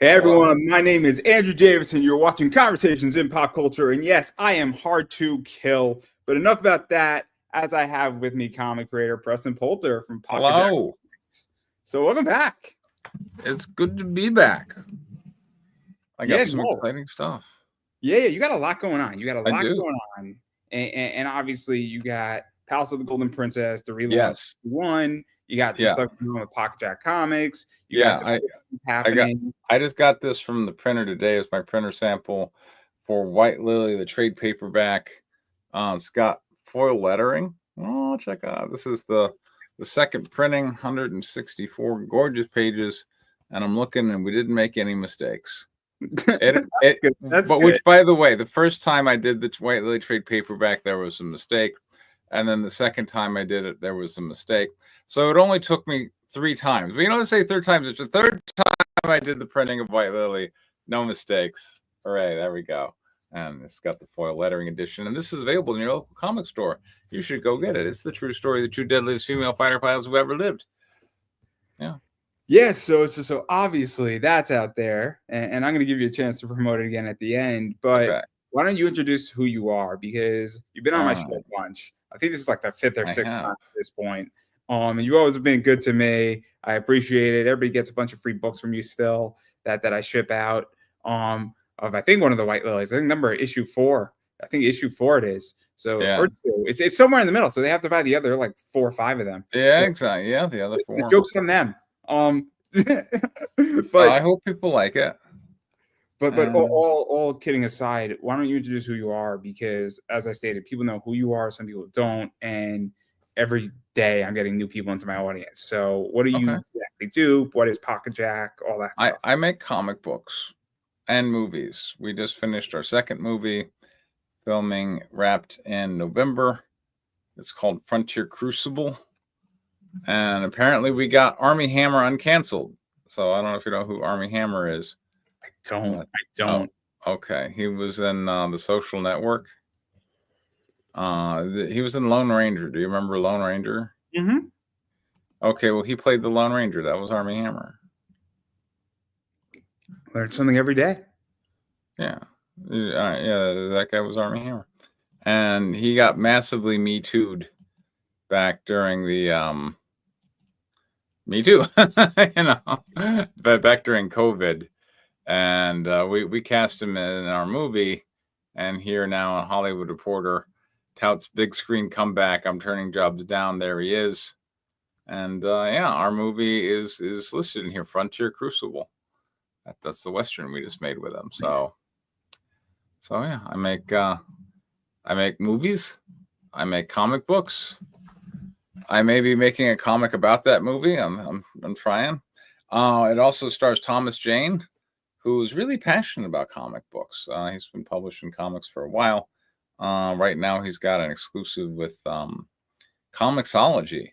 Hey Hello. everyone, my name is Andrew Davison. You're watching Conversations in Pop Culture, and yes, I am hard to kill. But enough about that, as I have with me comic creator Preston Poulter from Pocket Jack. Hello. So welcome back. It's good to be back. I got Yeah, some no, exciting stuff. yeah, you got a lot going on. You got a I lot do. going on, and obviously you got Palace of the Golden Princess, the relaunch Yes. one. You got some Yeah. stuff going on with Pocket Jack Comics. You got Yeah. some I other things I got happening. I just got this from the printer today as my printer sample for White Lily, the trade paperback. It's got foil lettering. Oh, check out. This is the second printing, 164 gorgeous pages, and I'm looking and we didn't make any mistakes. That's good. That's But good. which, by the way, the first time I did the White Lily trade paperback, there was a mistake, and then the second time I did it, there was a mistake. So it only took me 3 times. But you know, they say third times. It's the third time I did the printing of White Lily, no mistakes. Hooray! There we go. And it's got the foil lettering edition, and this is available in your local comic store. You should go get it. It's the true story of the two deadliest female fighter pilots who ever lived. Yeah. Yes, so obviously that's out there, and I'm going to give you a chance to promote it again at the end. But Okay. why don't you introduce who you are? Because you've been on my All show right. a bunch. I think this is like the fifth or I sixth time have. at this point. And you've always been good to me. I appreciate it. Everybody gets a bunch of free books from you still that I ship out. Of I think one of the White Lilies. I think number issue 4. I think issue 4 it is. So Yeah. or 2. It's somewhere in the middle. So they have to buy the other like 4 or 5 of them. Yeah. So Exactly. Yeah. The other the four. joke's on them. Um, I but hope people like it. but And all kidding aside, why don't you introduce who you are? Because as I stated, people know who you are, some people don't, and every day I'm getting new people into my audience. So what do okay, you exactly do? What is Pocket Jack? All that I stuff. I make comic books and movies. We just finished our second movie, filming wrapped in November. It's called Frontier Crucible, and apparently we got Army Hammer uncanceled. So I don't know if you know who Army Hammer is. I don't. Uh, I oh, don't. okay. He was in the Social Network. He was in Lone Ranger. Do you remember Lone Ranger? Mm-hmm. Okay, well he played the Lone Ranger. That was Army Hammer. Learn something every day. Yeah. Yeah, that guy was Army Hammer. And he got massively Me Too'd back during the Me Too, you know, but back during COVID. And we cast him in our movie, and here now a Hollywood Reporter touts big screen comeback. I'm turning jobs down. There he is. And yeah, our movie is listed in here, Frontier Crucible. That's the western we just made with him. So yeah, I make movies. I make comic books. I may be making a comic about that movie. I'm trying. It also stars Thomas Jane, who's really passionate about comic books. He's been publishing comics for a while. Right now, he's got an exclusive with Comixology.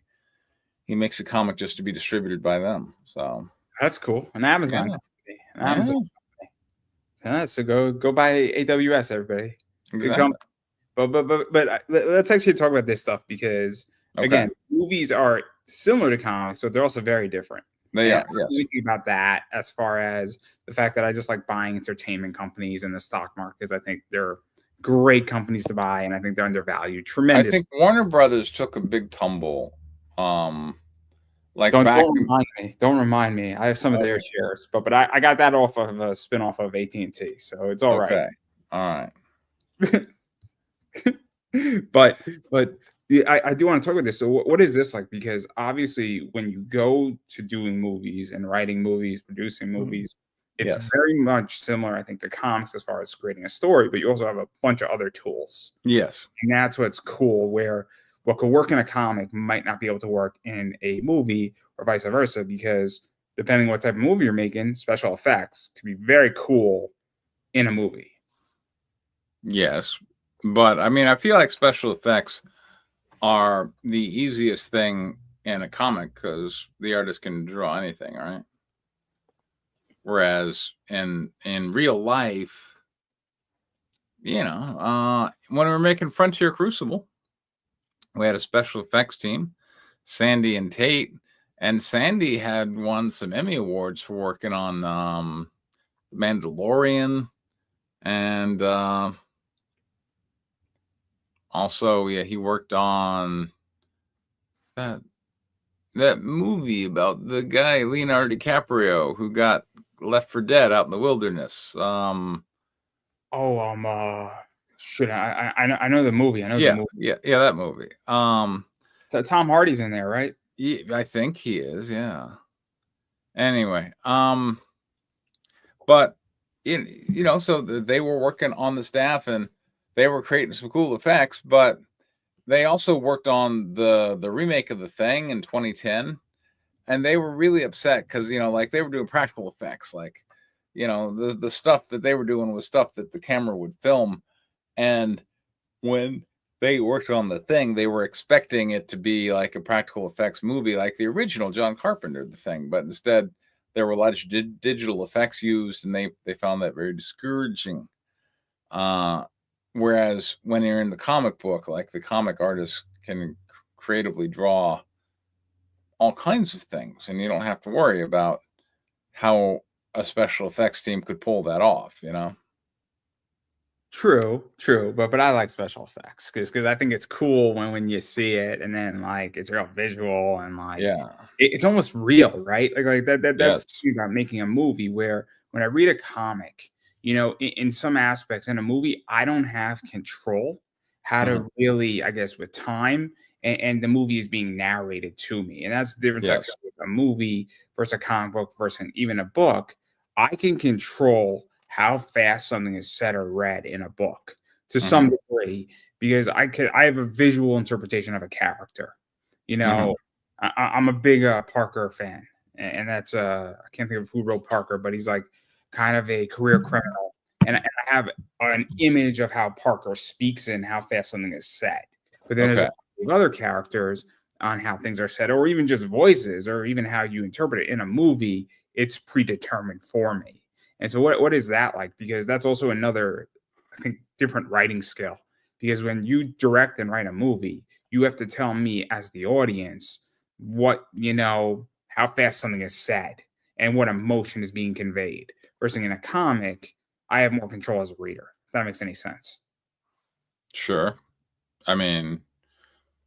He makes a comic just to be distributed by them. So That's cool. An Amazon yeah, company. An yeah, Amazon. Yeah, so go buy AWS, everybody. Good exactly. company. But let's actually talk about this stuff because Okay, again, movies are similar to comics, but they're also very different. they And are. I'm Yes. thinking about that as far as the fact that I just like buying entertainment companies in the stock markets. I think they're great companies to buy, and I think they're undervalued. I Tremendous. think Warner Brothers took a big tumble. Um, like back. Don't remind me. Don't remind me. I have some of their Okay. shares, but I got that off of a spinoff of AT&T, so it's all right. Okay. All right. but yeah, I do want to talk about this. So what is this like? Because obviously, when you go to doing movies and writing movies, producing Mhm. movies, it's Yes. very much similar, I think, to comics as far as creating a story. But you also have a bunch of other tools, Yes. and that's what's cool. Where what could work in a comic might not be able to work in a movie, or vice versa, because depending what type of movie you're making, special effects can be very cool in a movie. Yes. But I mean, I feel like special effects are the easiest thing in a comic because the artist can draw anything, right? Whereas in real life, when we were making Frontier Crucible, we had a special effects team, Sandy and Tate, and Sandy had won some Emmy awards for working on Mandalorian, and also, yeah, he worked on that that movie about the guy Leonardo DiCaprio who got left for dead out in the wilderness. Oh, shit, I know the movie. I know the movie. Yeah, that movie. So Tom Hardy's in there, right? Yeah, I think he is. Yeah. Anyway, but so they were working on the staff and they were creating some cool effects, but they also worked on the remake of The Thing in 2010, and they were really upset because like they were doing practical effects, like the stuff that they were doing was stuff that the camera would film, and when they worked on The Thing, they were expecting it to be like a practical effects movie, like the original John Carpenter The Thing, but instead there were a lot of digital effects used, and they found that very discouraging. Whereas when you're in the comic book, like the comic artist can creatively draw all kinds of things, and you don't have to worry about how a special effects team could pull that off. True, but I like special effects because I think it's cool when you see it and then like it's real visual and like Yeah. it's almost real, right? Like that's Yes. the thing about making a movie where when I read a comic, in some aspects in a movie, I don't have control how Mhm. to really, I guess, with time and the movie is being narrated to me. And that's the difference I feel Yes. with a movie versus a comic book versus even a book. I can control how fast something is said or read in a book to some Mhm. degree because I have a visual interpretation of a character. You know, Mhm. I'm a big Parker fan, and that's I can't think of who wrote Parker, but he's like kind of a career criminal, and I have an image of how Parker speaks and how fast something is said. But then there's Okay. other characters on how things are said, or even just voices, or even how you interpret it in a movie. It's predetermined for me. And so what is that like? Because that's also another, I think, different writing skill. Because when you direct and write a movie, you have to tell me as the audience what, how fast something is said and what emotion is being conveyed. Versus in a comic, I have more control as a reader, if that makes any sense. Sure. I mean,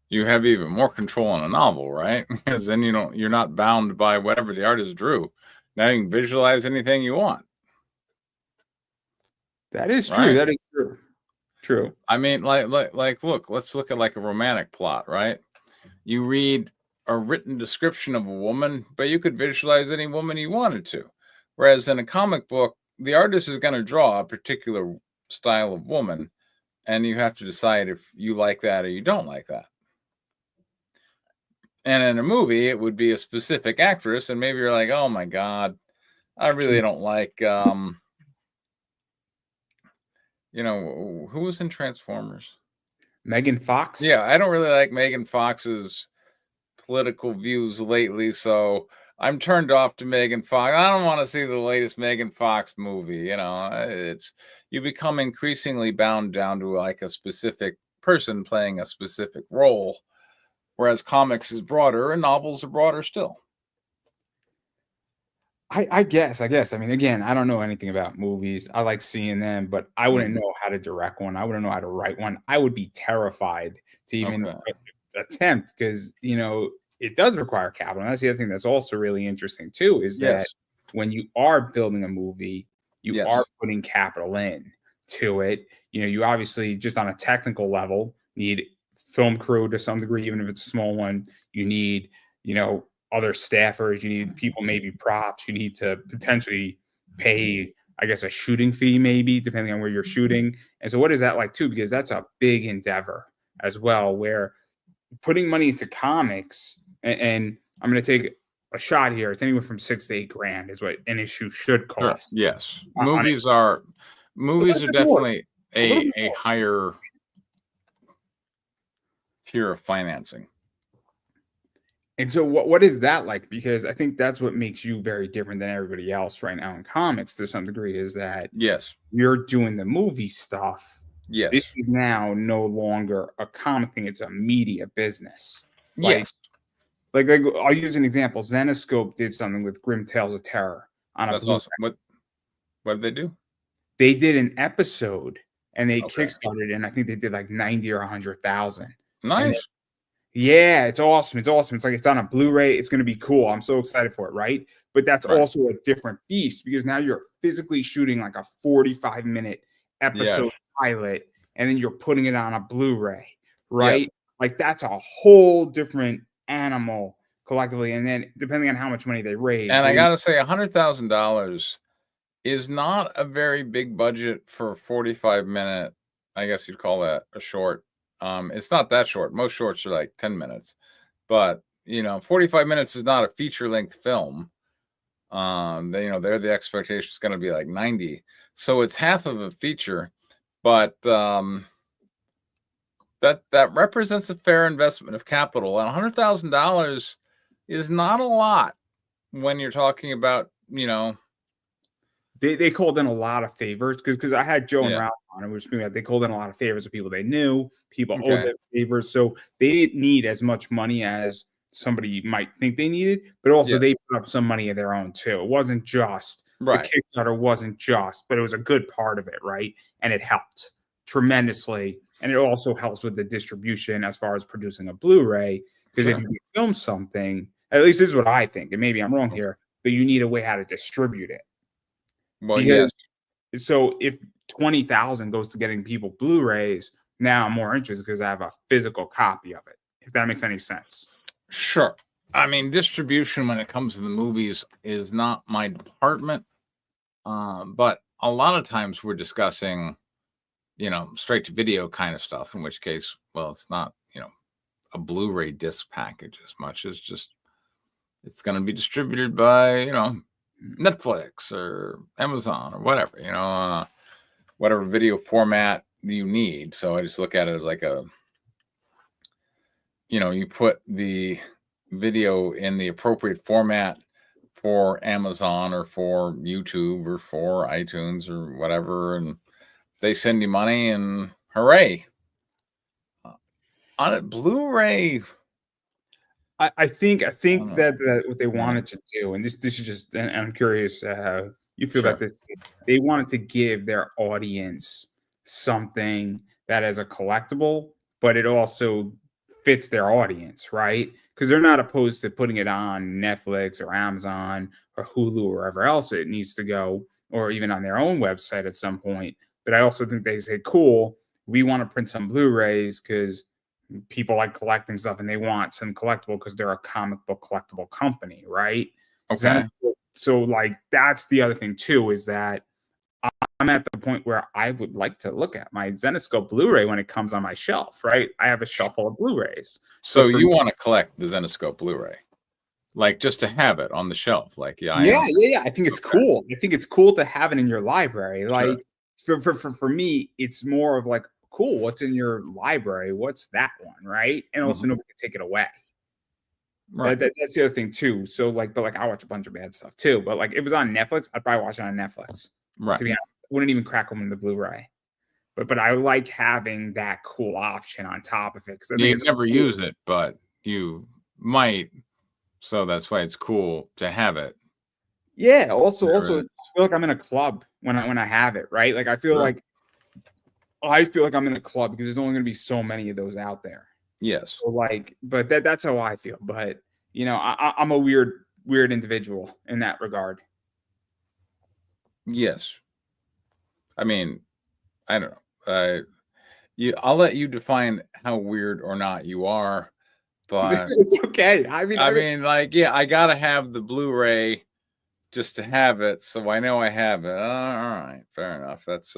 you have even more control in a novel, right? Because then you're not bound by whatever the artist drew. Now you can visualize anything you want, That is true. right? That is true. True. I mean, look, let's look at like a romantic plot, right? You read a written description of a woman, but you could visualize any woman you wanted to. Whereas in a comic book, the artist is going to draw a particular style of woman, and you have to decide if you like that or you don't like that. And in a movie, it would be a specific actress, and maybe you're like, oh my God, I really don't like, who was in Transformers? Megan Fox. Yeah, I don't really like Megan Fox's political views lately, so I'm turned off to Megan Fox. I don't want to see the latest Megan Fox movie. It's you become increasingly bound down to like a specific person playing a specific role, whereas comics is broader and novels are broader still. I guess. I mean, again, I don't know anything about movies. I like seeing them, but I wouldn't Mhm. know how to direct one. I wouldn't know how to write one. I would be terrified to even Okay. attempt because, it does require capital. And that's the other thing that's also really interesting too, is that Yes. when you are building a movie, you are Yes. putting capital in to it. You obviously just on a technical level need film crew to some degree, even if it's a small one. You need, other staffers, you need people, maybe props, you need to potentially pay, I guess, a shooting fee, maybe, depending on where you're shooting. And so, what is that like, too? Because that's a big endeavor as well, where putting money into comics, and I'm going to take a shot here, it's anywhere from 6 to 8 grand is what an issue should Sure. cost. Yes. On it. A little Movies are bit more, definitely a little bit a more. higher tier of financing. And so what is that like? Because I think that's what makes you very different than everybody else right now in comics to some degree is that Yes. you're doing the movie stuff. This Yes. is now no longer a comic thing, it's a media business. Like Yes. I'll use an example. Zenoscope did something with Grim Tales of Terror on a That's Blu-ray. awesome. What? What did they do? They did an episode and they Okay. kickstarted, and I think they did like 90 or 100,000. And Nice. yeah, it's awesome. It's awesome. It's like it's on a Blu-ray. It's going to be cool. I'm so excited for it, right? But that's Right. also a different beast because now you're physically shooting like a 45-minute Yes. episode pilot, and then you're putting it on a Blu-ray, Yep. right? Like that's a whole different animal collectively. And then depending on how much money they raise, And I they gotta say, $100,000 is not a very big budget for a 45-minute. I guess you'd call that a short. It's not that short. Most shorts are like 10 minutes, but 45 minutes is not a feature length film. They're the expectation is going to be like 90, so it's half of a feature, but that represents a fair investment of capital, and $100,000 is not a lot when you're talking about they called in a lot of favors because I had Joe and yeah. Ralph on, and we were speaking about they called in a lot of favors of people they knew, people owed Okay. them favors, so they didn't need as much money as somebody might think they needed, but also Yes. they put up some money of their own too. It wasn't just the Right. Kickstarter wasn't just, but it was a good part of it, right? And it helped tremendously, and it also helps with the distribution as far as producing a Blu-ray. Because if Sure. you film something, at least this is what I think, and maybe I'm wrong here, but you need a way how to distribute it. Well, Because yes. so if 20,000 goes to getting people Blu-rays, now I'm more interested because I have a physical copy of it, if that makes any sense. Sure. I mean, distribution when it comes to the movies is not my department, but a lot of times we're discussing, straight to video kind of stuff. In which case, well, it's not, a Blu-ray disc package as much as just it's going to be distributed by, Netflix or Amazon or whatever, whatever video format you need. So I just look at it as like you put the video in the appropriate format for Amazon or for YouTube or for iTunes or whatever, and they send you money, and hooray! On a Blu-ray, I think know. that what they Yeah, wanted to do, and this is just, and I'm curious how you feel about sure. this. They wanted to give their audience something that is a collectible, but it also fits their audience, right? Because they're not opposed to putting it on Netflix or Amazon or Hulu or wherever else it needs to go, or even on their own website at some point. But I also think they say, cool, we want to print some Blu-rays because people like collecting stuff and they want some collectible because they're a comic book collectible company, right? Okay. Zenescope, so like that's the other thing too, is that I'm at the point where I would like to look at my Zenescope Blu-ray when it comes on my shelf, right? I have a shelf full of Blu-rays. So So for you me, want to collect the Zenescope Blu-ray, like just to have it on the shelf, like I yeah, am. yeah, yeah. I think it's Okay, cool. I think it's cool to have it in your library. sure. Like for me, it's more of like, cool, what's in your library? What's that one, right? And also Mhm. nobody can take it away. Right, That's the other thing too. So like, but like I watch a bunch of bad stuff too. But like if it was on Netflix, I'd probably watch it on Netflix. right. To be honest, I wouldn't even crack open the Blu-ray. But I like having that cool option on top of it because I think You it's never cool. use it, but you might. So that's why it's cool to have it. Yeah. Also, There I is. feel like I'm in a club when I have it, right? Like Sure. I feel like I'm in a club because there's only going to be so many of those out there. Yes. So like, but that's how I feel. But I'm a weird individual in that regard. Yes. I mean, I don't know. I'll let you define how weird or not you are, but It's okay. I mean, like, yeah, I gotta have the Blu-ray just to have it, so I know I have it. All right, fair enough. That's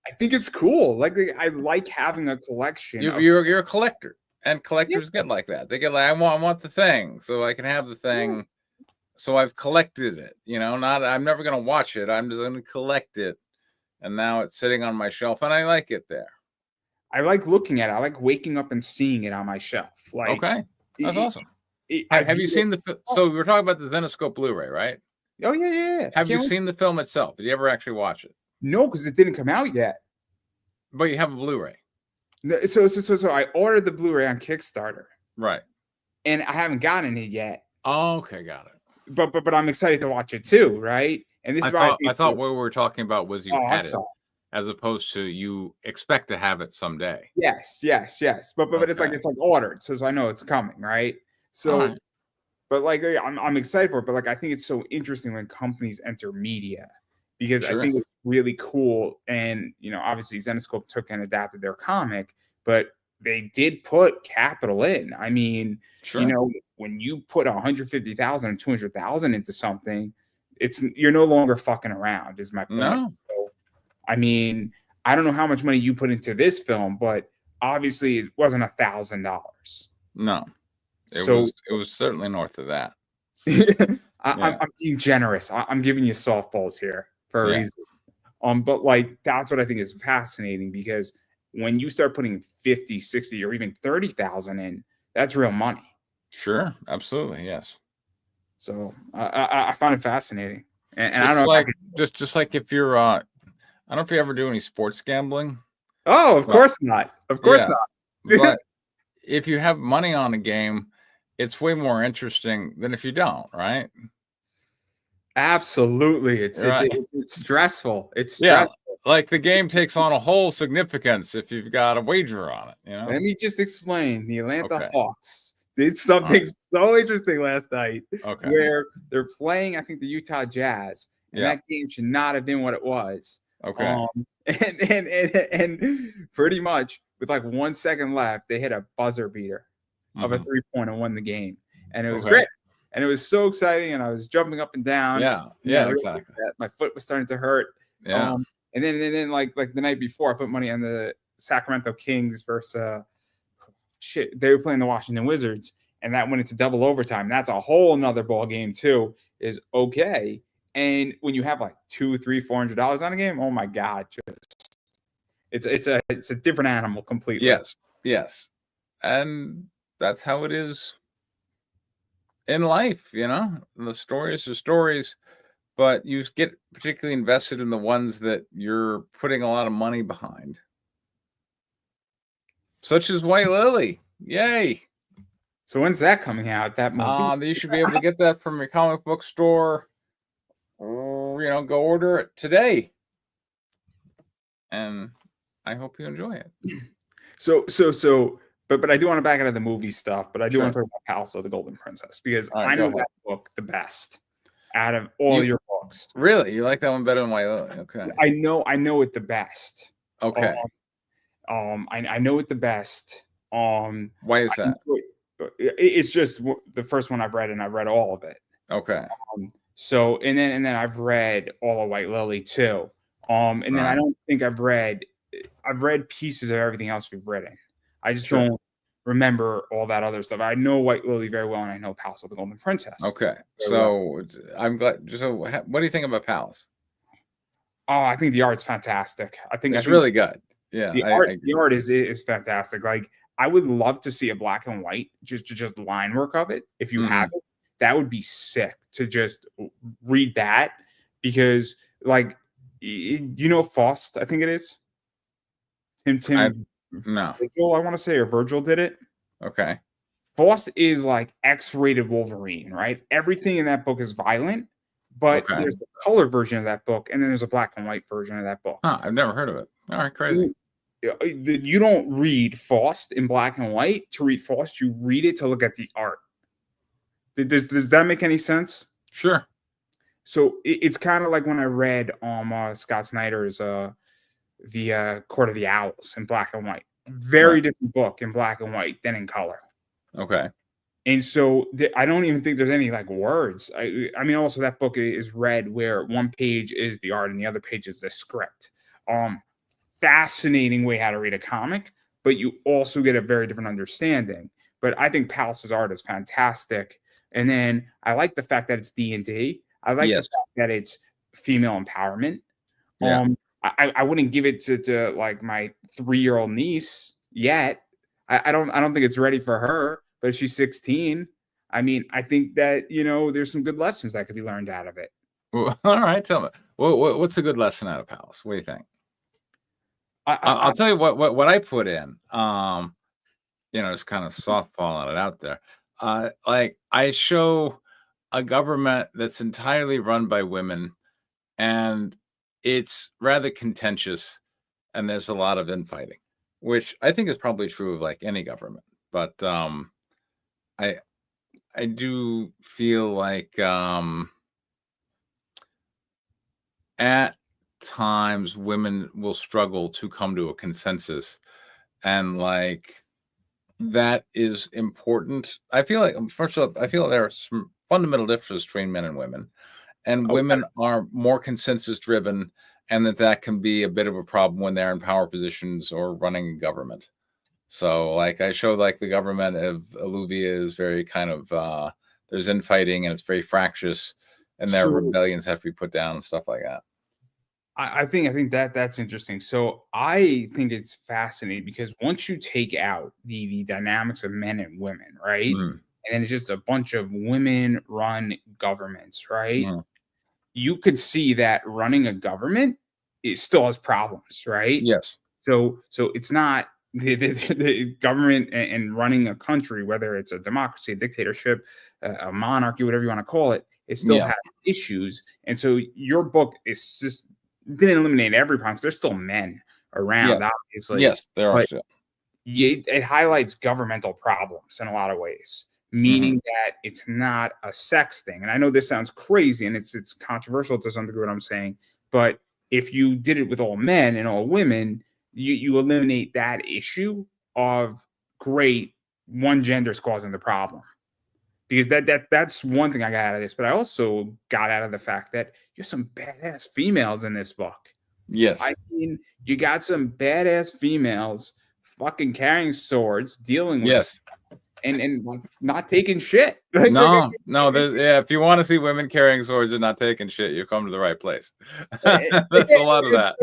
I think it's cool. Like I like having a collection of you're a collector, and yeah, collectors get like that. They get like, I want the thing, so I can have the yeah. thing. So I've collected it. Not I'm never gonna watch it. I'm just gonna collect it, and now it's sitting on my shelf, and I like it there. I like looking at it. I like waking up and seeing it on my shelf. Like Okay, that's it, awesome. I Have you view it seen as so we're talking about the Zenoscope Blu-ray, right? oh yeah, yeah, yeah. I Have you can't wait. seen the film itself? Did you ever actually watch it? No, because it didn't come out yet. But you have a Blu-ray. No, so I ordered the Blu-ray on Kickstarter Right. and I haven't gotten it yet. Okay, got it. but I'm excited to watch it too, right? And this I is why I thought think I it's thought so. what we were talking about was you Oh, I'm had it, sorry. as opposed to you expect to have it someday. Yes, yes, yes. But Okay. it's like ordered, so I know it's coming, right? All So, right. but like I'm excited for it. But like I think it's so interesting when companies enter media because I Sure. think it's really cool. And obviously Zenescope took and adapted their comic, but they did put capital in. I mean, Sure. when you put 150,000 and 200,000 into something, you're no longer fucking around. Is my point. No. So, I mean, I don't know how much money you put into this film, but obviously it wasn't $1,000. No. So It was certainly north of that. I'm Yeah. being generous. I'm giving you softballs here for a Yeah. reason. But like that's what I think is fascinating because when you start putting 50, 60, or even 30,000 in, that's real money. Sure. Absolutely. Yes. So I find it fascinating, and I don't know Just if I like could. just like if you're I don't know if you ever do any sports gambling, Oh, of but course not. Of course yeah, not. but if you have money on a game, it's way more interesting than if you don't, right? Absolutely, Right. it's stressful. It's Yeah. stressful. Like the game takes on a whole significance if you've got a wager on it, you know? Let me just explain. The Atlanta Okay. Hawks did All right. something so interesting last night Okay. where they're playing, I think, the Utah Jazz, and Yeah. that game should not have been what it was. Okay. And pretty much with like 1 second left, they hit a buzzer beater of a Hmm. 3-point and won the game. And it was Okay. great. And it was so exciting. And I was jumping up and down. Yeah. And then I Yeah, realized exactly. that my foot was starting to hurt. Yeah. And then like the night before, I put money on the Sacramento Kings versus shit. They were playing the Washington Wizards, and that went into double overtime. That's a whole nother ball game too. Is okay. And when you have like $200, $300, $400 on a game, oh my god, it's a different animal completely. Yes. Yes. And that's how it is in life, you know? The stories are stories, but you get particularly invested in the ones that you're putting a lot of money behind. Such as White Lily. Yay. So when's that coming out? That movie? You should be able to get that from your comic book store. Go order it today. And I hope you enjoy it. But I do want to back out of the movie stuff. But I do want Sure. to talk about Palace of the Golden Princess because All right, I go know ahead. that book the best out of all You your books. really you like that one better than White Lily? Okay. I know it the best. Okay. I know it the best. Why is that? It's just the first one I've read, and I've read all of it. Okay. So and then I've read all of White Lily too. And then I Right. don't think I've read pieces of everything else we've written. I just Sure. don't remember all that other stuff. I know White Lily very well, and I know Palace of the Golden Princess. Okay. Very well. So I'm glad. So what do you think about Palace? Oh, I think the art's fantastic. I think Really good. Yeah, I the art is fantastic. Like I would love to see a black and white, just line work of it. If you have Mhm. it, that would be sick to just read that because like Faust, I think it is. I Tim no. Virgil, I want to say, or Virgil did it. Okay. Faust is like X-rated Wolverine, right? Everything in that book is violent, but Okay. there's a color version of that book, and then there's a black and white version of that book. Huh, I've never heard of it. All right, crazy. You don't read Faust in black and white to read Faust. You read it to look at the art. Does that make any sense? Sure. So it's kind of like when I read Scott Snyder's the Court of the Owls in black and white. Very Right. different book in black and white than in color. Okay. And so I don't even think there's any like words. I mean, also that book is read where one page is the art and the other page is the script. Fascinating way how to read a comic, but you also get a very different understanding. But I think Palace's art is fantastic. And then I like the fact that it's D&D. I like the Yes. fact that it's female empowerment. Yeah. I wouldn't give it to like my 3-year-old niece yet. I don't think it's ready for her, but she's 16. I mean, I think that there's some good lessons that could be learned out of it. Well, all right, tell me. What's a good lesson out of Palace? What do you think? I'll tell you what I put in. Just kind of softballing it out there. Like I show a government that's entirely run by women, and it's rather contentious, and there's a lot of infighting, which I think is probably true of like any government. But I I do feel like at times women will struggle to come to a consensus, and like that is important. I feel like first of all, I feel like there are some fundamental differences between men and women, and Okay. women are more consensus driven, and that can be a bit of a problem when they're in power positions or running a government. So like I showed like the government of Alluvia is very kind of there's infighting and it's very fractious, and their So rebellions have to be put down and stuff like that. I think that that's interesting. So I think it's fascinating because once you take out the dynamics of men and women, right? Mm, And then it's just a bunch of women run governments, right? mm. You could see that running a government, it still has problems, right? Yes. So it's not the government and running a country, whether it's a democracy, a dictatorship, a monarchy, whatever you want to call it, it still Yeah. has issues. And so your book is just didn't eliminate every problem 'cause there's still men Yeah. around, obviously, Yes. There are but still. it highlights governmental problems in a lot of ways, Hmm. meaning that it's not a sex thing. And I know this sounds crazy and it's controversial to some degree what I'm saying, but if you did it with all men and all women, you eliminate that issue of great one gender's causing the problem. Because that's one thing I got out of this, but I also got out of the fact that there's some badass females in this book. I Yes. mean, you got some badass females fucking carrying swords, dealing with Yes. and like not taking shit. Like No. No. There's yeah. If you want to see women carrying swords and not taking shit, you come to the right place. That's a lot of that.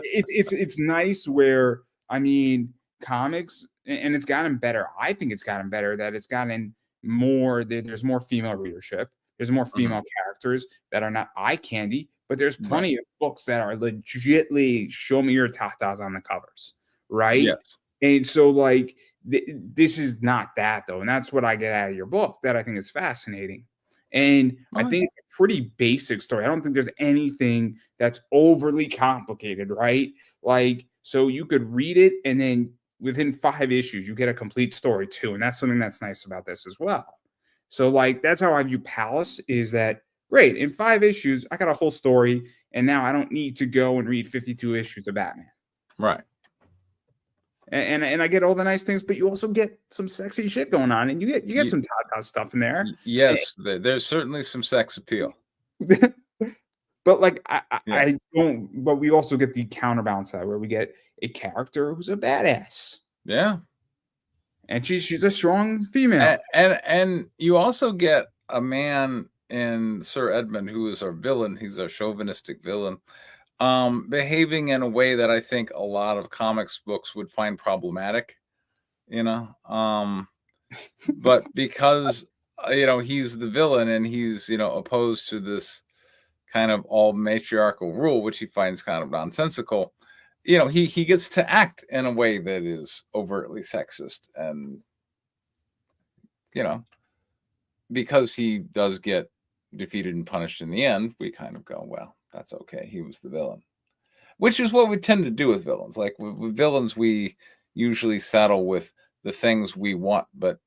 it's nice where I mean comics and it's gotten better. I think it's gotten better that it's gotten more there's more female readership. There's more Mhm. female characters that are not eye candy, but there's Right. plenty of books that are legitly show me your tatas on the covers, right? Yes. And so like this is not that though, and that's what I get out of your book that I think is fascinating. And I Oh, think it's a pretty basic story. I don't think there's anything that's overly complicated, right? Like, so you could read it and then within 5 issues, you get a complete story too. And that's something that's nice about this as well. So, like, that's how I view Palace is that great. In 5 issues, I got a whole story. And now I don't need to go and read 52 issues of Batman. right. And I get all the nice things, but you also get some sexy shit going on, and you get some Tata stuff in there. Yes. There's certainly some sex appeal. But like I Yeah. I don't but we also get the counterbalance to that where we get a character who's a badass. Yeah. And she's a strong female. And you also get a man in Sir Edmund who is our villain. He's a chauvinistic villain, behaving in a way that I think a lot of comics books would find problematic. You know, but because he's the villain and he's opposed to this kind of all matriarchal rule, which he finds kind of nonsensical. He gets to act in a way that is overtly sexist, and you know because he does get defeated and punished in the end, we kind of go, well, that's okay. He was the villain, which is what we tend to do with villains. Like with villains, we usually settle with the things we want but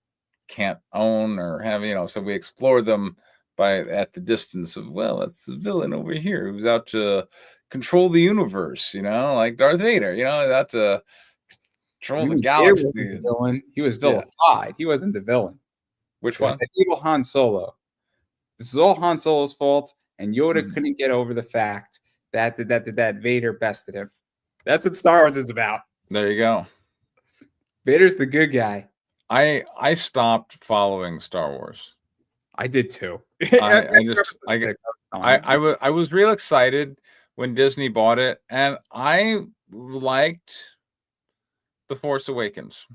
can't own or have, so we explore them by at the distance of, well, that's the villain over here who's out to control the universe, like Darth Vader, out to control the Even Vader wasn't the galaxy. villain. He was Yeah. vilified. He wasn't the villain. Which It was one? the evil Han Solo. This is all Han Solo's fault, and Yoda Mhm. couldn't get over the fact that Vader bested him. That's what Star Wars is about. There you go. Vader's the good guy. I stopped following Star Wars. I did too. I was real excited when Disney bought it, and I liked The Force Awakens.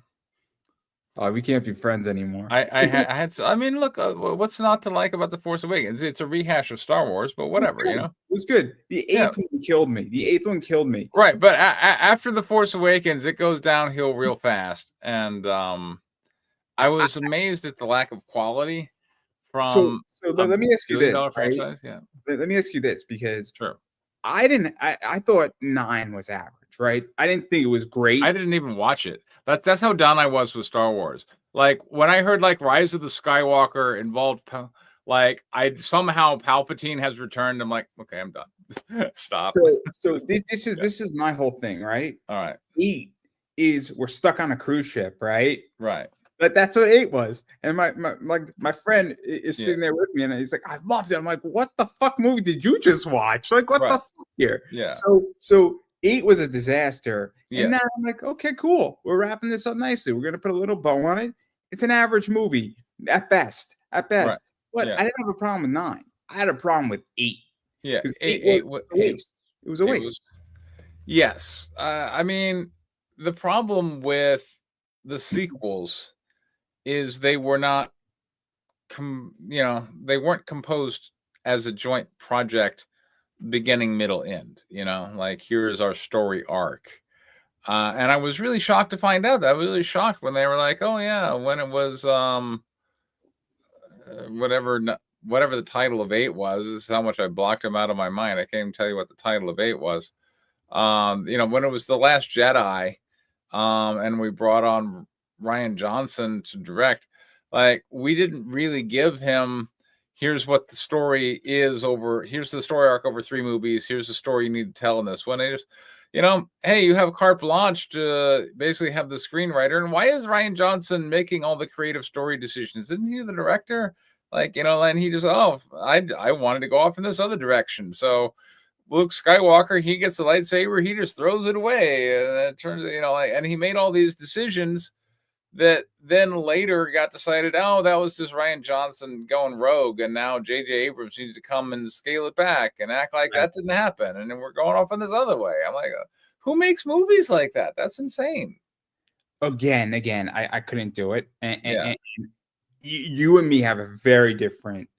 We can't be friends anymore. I mean, look, what's not to like about The Force Awakens? It's a rehash of Star Wars, but whatever, It was good. The eighth one killed me. The eighth one killed me. Right, but after The Force Awakens, it goes downhill real fast, and I was amazed at the lack of quality from a let me ask you this, billion-dollar right? franchise. Yeah, Let me ask you this because sure. I thought 9 was average, right? I didn't think it was I great. didn't even watch it. That's how down I was with Star Wars. Like when I heard like Rise of the Skywalker involved, like I somehow Palpatine has returned. I'm like, okay, I'm done. Stop. Yeah. This is my whole thing, right? All right. 8 is we're stuck on a cruise ship, right? Right. But that's what 8 was. And my friend is Yeah. sitting there with me and he's like, I loved it. I'm like, what the fuck movie did you just watch? Like, what the Right. fuck here? Yeah. So 8 was a disaster. And Yeah. now I'm like, okay, cool. We're wrapping this up nicely. We're gonna put a little bow on it. It's an average movie at best. At Right. best. But Yeah. I didn't have a problem with 9. I had a problem with 8. Yeah. Because 8 Eight. was a waste. It was a It waste. was. Yes. I mean, the problem with the sequels is they were not, they weren't composed as a joint project, beginning, middle, end. Like here's our story arc. And I was really shocked to find out. I was really shocked when they were like, "Oh yeah," when it was whatever the title of 8 was. This is how much I blocked them out of my mind. I can't even tell you what the title of 8 was. When it was The Last Jedi, and we brought on Ryan Johnson to direct, like we didn't really give him, here's what the story is here's the story arc over 3 movies, here's the story you need to tell in this one. They just, hey, you have carte blanche to basically have the screenwriter. And why is Ryan Johnson making all the creative story decisions? Isn't he the director? Like, and he just, I wanted to go off in this other direction. So Luke Skywalker, he gets the lightsaber, he just throws it away. And it turns, and he made all these decisions that then later got decided, oh, that was just Ryan Johnson going rogue. And now J.J. Abrams needs to come and scale it back and act like that didn't happen. And then we're going off in this other way. I'm like, who makes movies like that? That's insane. Again, I couldn't do it. Yeah. And you and me have a very different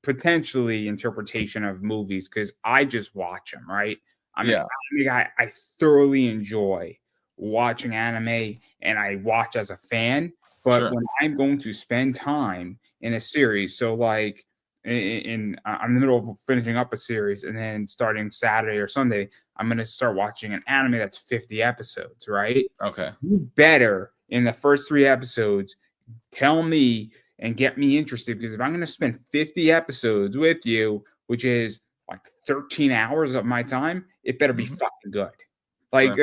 potentially interpretation of movies because I just watch them, right? I'm an anime guy. I thoroughly enjoy watching anime and I watch as a fan. But Sure. when I'm going to spend time in a series, so like I'm in the middle of finishing up a series and then starting Saturday or Sunday, I'm going to start watching an anime that's 50 episodes, right? Okay. You better in the first 3 episodes tell me and get me interested because if I'm going to spend 50 episodes with you, which is like 13 hours of my time, it better be fucking good. Like,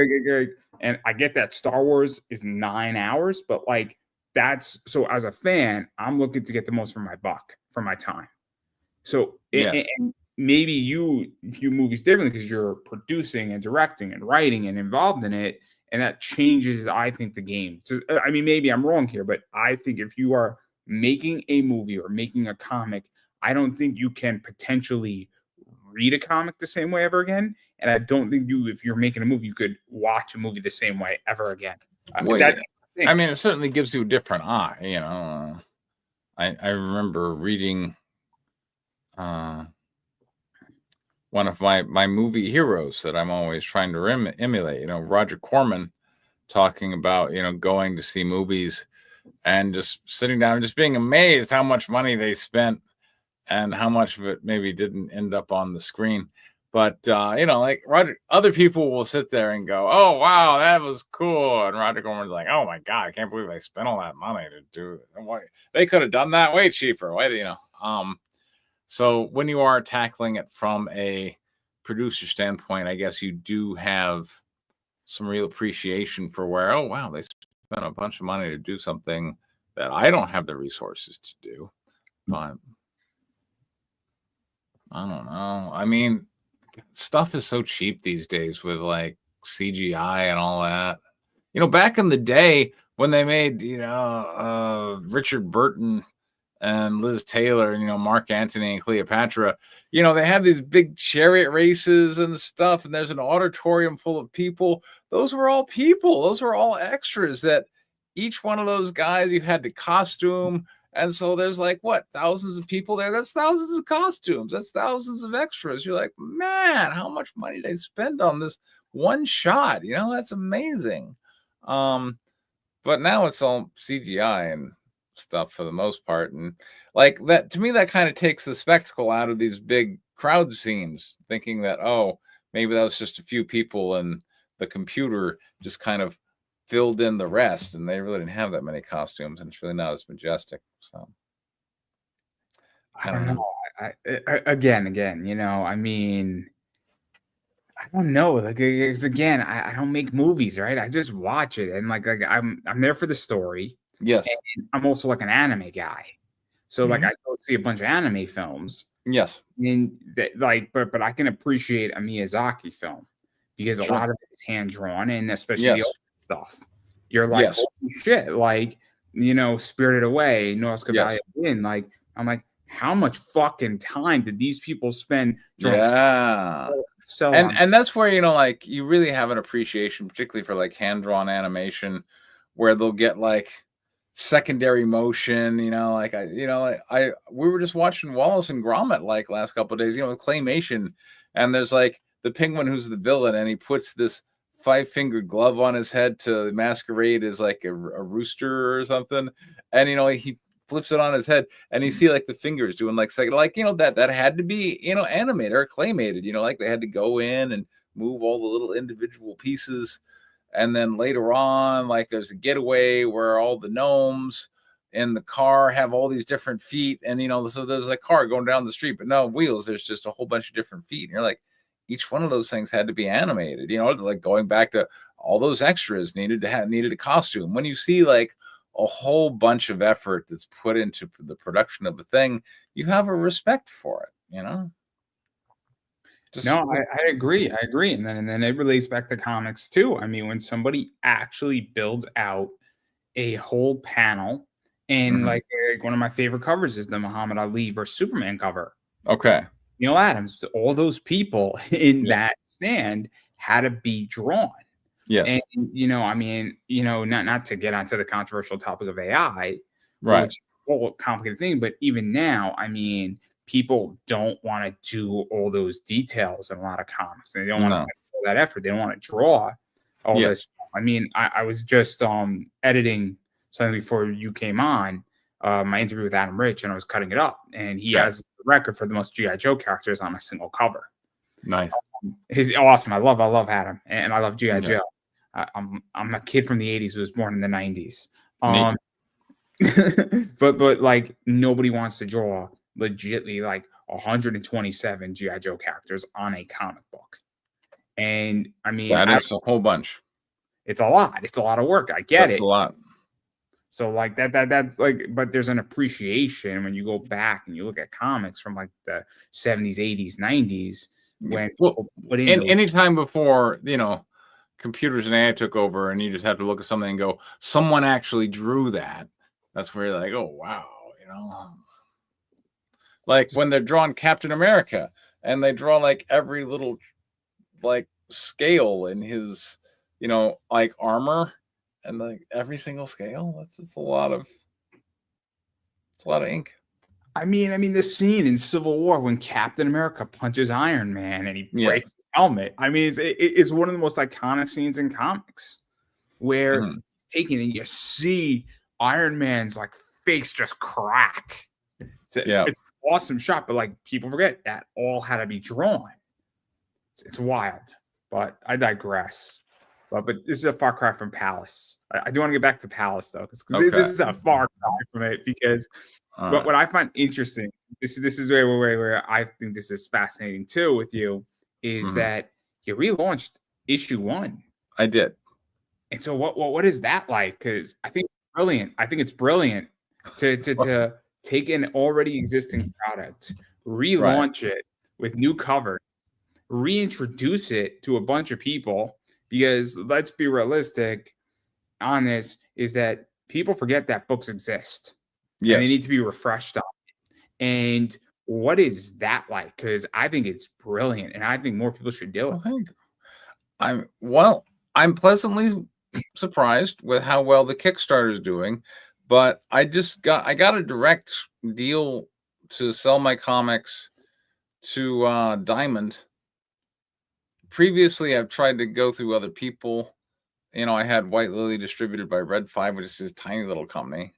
and I get that Star Wars is 9 hours, but like that's so as a fan, I'm looking to get the most from my buck, for my time. So and maybe you view movies differently because you're producing and directing and writing and involved in it. And that changes, I think, the game. So, I mean, maybe I'm wrong here, but I think if you are making a movie or making a comic, I don't think you can potentially read a comic the same way ever again. And I don't think if you're making a movie, you could watch a movie the same way ever again. Well, I mean, it certainly gives you a different eye. I remember reading one of my movie heroes that I'm always trying to emulate, Roger Corman, talking about, going to see movies and just sitting down and just being amazed how much money they spent and how much of it maybe didn't end up on the screen. But, like other people will sit there and go, oh, wow, that was cool. And Roger Corman's like, oh, my God, I can't believe they spent all that money to do it. Why? They could have done that way cheaper. So when you are tackling it from a producer standpoint, I guess you do have some real appreciation for where, oh, wow, they spent a bunch of money to do something that I don't have the resources to do. But I don't know. I mean, stuff is so cheap these days with like CGI and all that. Back in the day when they made, Richard Burton and Liz Taylor and, Mark Antony and Cleopatra, they have these big chariot races and stuff, and there's an auditorium full of people. Those were all people. Those were all extras that each one of those guys you had to costume. And so there's like, what, thousands of people there? That's thousands of costumes. That's thousands of extras. You're like, man, how much money did they spend on this one shot? That's amazing. But now it's all CGI and stuff for the most part. And like that, to me, that kind of takes the spectacle out of these big crowd scenes, thinking that, oh, maybe that was just a few people and the computer just kind of filled in the rest, and they really didn't have that many costumes, and it's really not as majestic. So I I don't don't know. know. Again, I mean, I don't know. Like, it's again, I don't make movies, right? I just watch it, and I'm there for the story. Yes. And I'm also like an anime guy, so like Mhm. I go see a bunch of anime films, Yes. and but I can appreciate a Miyazaki film because a Sure. lot of it's hand drawn, and especially the Yes. old stuff. You're like, Yes. holy shit! Like, Spirited Away, North Yes. in. Like, I'm like, how much fucking time did these people spend drawing Yeah. cell And on? and that's where, like, you really have an appreciation, particularly for like hand-drawn animation, where they'll get like secondary motion, like I we were just watching Wallace and Gromit like last couple of days, with claymation, and there's like the penguin who's the villain, and he puts this five-fingered glove on his head to masquerade as like a rooster or something, and he flips it on his head, and you see like the fingers doing like second, like that had to be animated or claymated, like they had to go in and move all the little individual pieces. And then later on, like there's a getaway where all the gnomes in the car have all these different feet, and so there's a car going down the street, but no wheels. There's just a whole bunch of different feet. And you're like, each one of those things had to be animated. Like going back to all those extras needed a costume. When you see like a whole bunch of effort that's put into the production of a thing, you have a respect for it. Just No, I agree. I agree. And then it relates back to comics too. I mean, when somebody actually builds out a whole panel, and Mhm. like one of my favorite covers is the Muhammad Ali versus Superman cover. Okay. Neil Adams, all those people in Yeah. that stand had to be drawn. Yes. And I mean, not to get onto the controversial topic of AI, Right. which is a whole complicated thing, but even now, I mean, people don't want to do all those details in a lot of comics. They don't want to No. put all that effort. They don't want to draw all Yes. this stuff. I mean, I was just editing something before you came on, my interview with Adam Rich, and I was cutting it up, and he Okay. has the record for the most GI Joe characters on a single cover. Nice. He's awesome. I love Adam, and I love GI Yeah. Joe. I'm a kid from the '80s who was born in the '90s. Neat. But like nobody wants to draw legitly like 127 GI Joe characters on a comic book, and I mean, That is a whole bunch. it's a lot. It's a lot of work. I get That's it. a lot. So like that's like, but there's an appreciation when you go back and you look at comics from like the '70s, '80s, '90s when Well, people put in in those. any time before, computers and AI took over, and you just have to look at something and go, someone actually drew that. That's where you're like, oh wow. Like when they're drawing Captain America, and they draw like every little like scale in his, like armor, and like every single scale. It's a lot of ink. I mean, the scene in Civil War when Captain America punches Iron Man and he Yeah. breaks his helmet. I mean, it's one of the most iconic scenes in comics where Mhm. taking and you see Iron Man's like face just crack. Yeah. It's an awesome shot, but like people forget that all had to be drawn. It's wild, but I digress. But this is a far cry from Palace. I do want to get back to Palace though, because Okay. this is a far cry from it. Because All but right. what I find interesting, this is where I think this is fascinating too with you, is Mhm. that you relaunched issue 1. I did. And so what is that like? Because I think it's brilliant. I think it's brilliant to take an already existing product, Right. relaunch it with new covers, reintroduce it to a bunch of people. Because let's be realistic on this, is that people forget that books exist and they Yes. need to be refreshed on. And what is that like? Because I think it's brilliant, and I think more people should do it. Well, thank I'm pleasantly surprised with how well the Kickstarter is doing, but I got a direct deal to sell my comics to Diamond. Previously, I've tried to go through other people. I had White Lily distributed by Red 5, which is this tiny little company.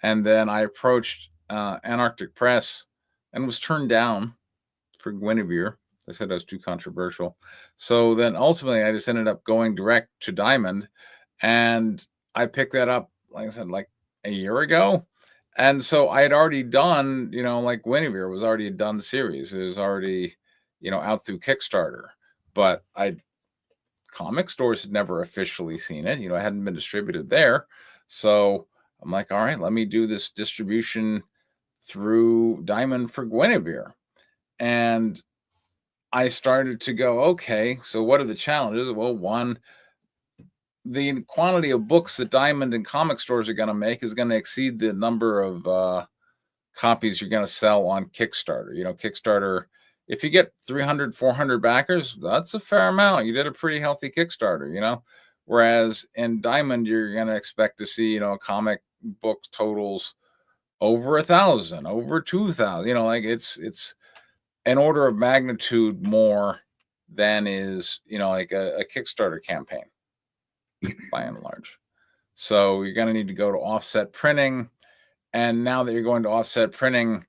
And then I approached Antarctic Press and was turned down for Guinevere. They said I was too controversial. So then ultimately I just ended up going direct to Diamond, and I picked that up, like I said, like a year ago. And so I had already done, like Guinevere was already a done series. It was already, out through Kickstarter. But comic stores had never officially seen it. It hadn't been distributed there. So I'm like, all right, let me do this distribution through Diamond for Guinevere. And I started to go, okay, so what are the challenges? Well, one, the quantity of books that Diamond and comic stores are going to make is going to exceed the number of copies you're going to sell on Kickstarter. Kickstarter, if you get 300, 400 backers, that's a fair amount. You did a pretty healthy Kickstarter. Whereas in Diamond, you're going to expect to see, comic book totals over 1,000, over 2,000. Like it's an order of magnitude more than is, like a Kickstarter campaign by and large. So you're going to need to go to offset printing. And now that you're going to offset printing,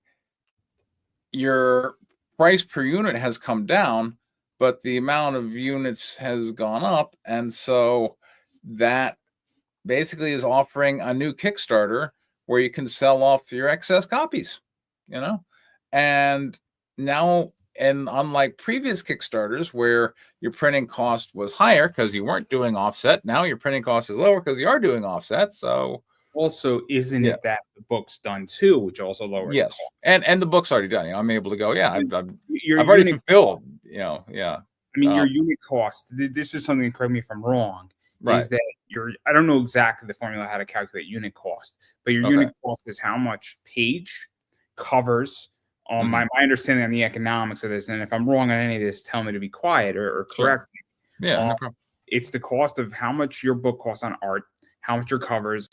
your price per unit has come down, but the amount of units has gone up. And so that basically is offering a new Kickstarter where you can sell off your excess copies, and now, and unlike previous Kickstarters where your printing cost was higher because you weren't doing offset, now your printing cost is lower because you are doing offset. So also, isn't it that the book's done too, which also lowers the yes, cost? and the book's already done. I'm able to go. Yeah, I've Your already unit, fulfilled. Yeah. I mean, your unit cost. This is something. Correct me if I'm wrong. Right. Is that I don't know exactly the formula how to calculate unit cost, but your Okay. unit cost is how much page covers. My understanding on the economics of this, and if I'm wrong on any of this, tell me to be quiet or correct me. Yeah, no problem. It's the cost of how much your book costs on art, how much your covers,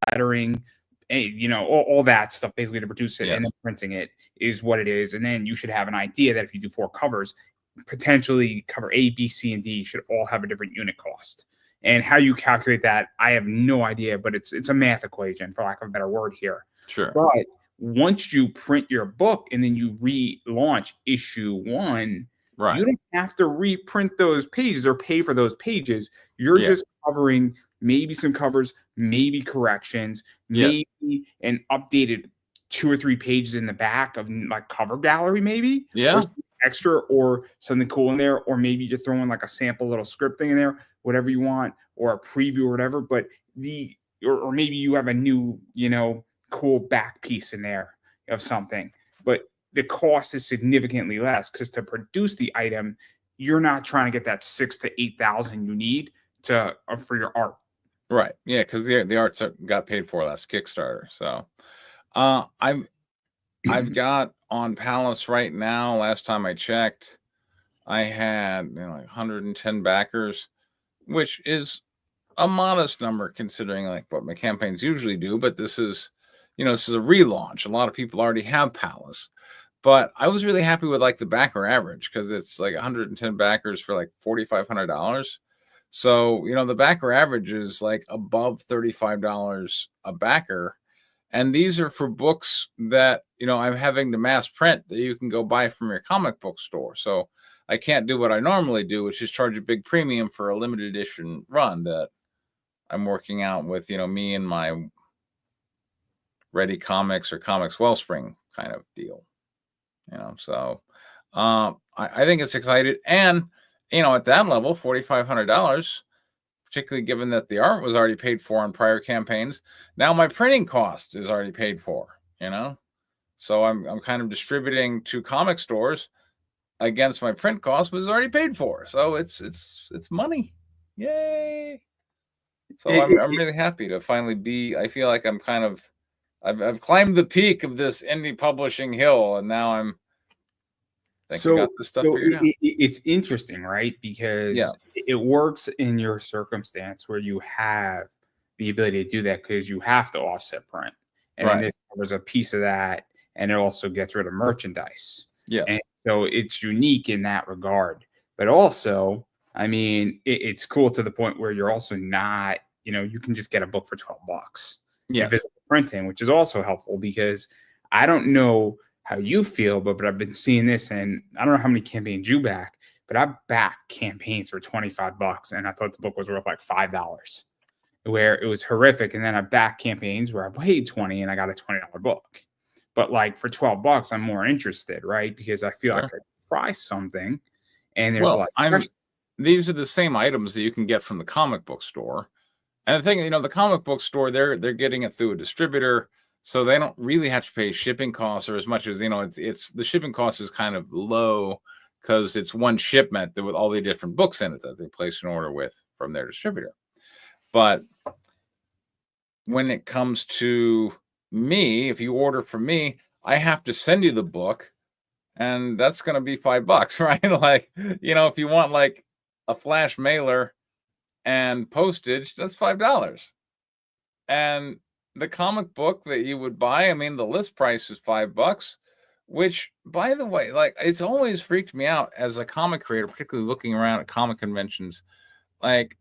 lettering, all that stuff basically to produce it, and then printing it is what it is. And then you should have an idea that if you do 4 covers, potentially cover A, B, C, and D should all have a different unit cost. And how you calculate that, I have no idea, but it's a math equation, for lack of a better word here. Sure. But once you print your book and then you relaunch issue 1, you don't have to reprint those pages or pay for those pages. You're just covering maybe some covers, maybe corrections, maybe an updated 2 or 3 pages in the back of like cover gallery, maybe, or something extra, or something cool in there, or maybe you're throwing like a sample little script thing in there, whatever you want, or a preview or whatever. But or maybe you have a new, cool back piece in there of something, but the cost is significantly less because to produce the item, you're not trying to get that 6,000 to 8,000 you need for your art. Right. Yeah, because the arts got paid for last Kickstarter. So I've got on Palace right now. Last time I checked, I had like 110 backers, which is a modest number considering like what my campaigns usually do. But this is, this is a relaunch. A lot of people already have Palace, but I was really happy with like the backer average because it's like 110 backers for like $4,500. So, the backer average is like above $35 a backer. And these are for books that, I'm having to mass print that you can go buy from your comic book store. So I can't do what I normally do, which is charge a big premium for a limited edition run that I'm working out with, me and my Ready Comics or Comics Wellspring kind of deal. So I think it's excited. And, at that level, $4,500, particularly given that the art was already paid for on prior campaigns, now my printing cost is already paid for, So I'm kind of distributing to comic stores against my print cost was already paid for. So it's money. Yay. So I'm really happy to finally I feel like I'm kind of I've climbed the peak of this indie publishing hill, and now I got this stuff figured out. It's interesting, right? Because it works in your circumstance where you have the ability to do that because you have to offset print. And then this covers a piece of that, and it also gets rid of merchandise. Yeah. And so it's unique in that regard. But also, I mean, it's cool to the point where you're also not, you can just get a book for $12. and Yes. physical printing, which is also helpful because I don't know how you feel, but I've been seeing this, and I don't know how many campaigns you back, but I backed campaigns for $25, and I thought the book was worth like $5, where it was horrific. And then I backed campaigns where I paid 20 and I got a $20 book. But like for $12, I'm more interested, right? Because I feel I Sure. could try something and there's Well, less pressure. these are the same items that you can get from the comic book store. And the thing, the comic book store, they're getting it through a distributor, so they don't really have to pay shipping costs, or as much as it's the shipping cost is kind of low because it's one shipment with all the different books in it that they place an order with from their distributor. But when it comes to me, if you order from me, I have to send you the book, and that's going to be $5, right? Like, if you want like a flash mailer and postage, that's $5. And the comic book that you would buy, I mean, the list price is $5, which, by the way, like, it's always freaked me out as a comic creator, particularly looking around at comic conventions. Like,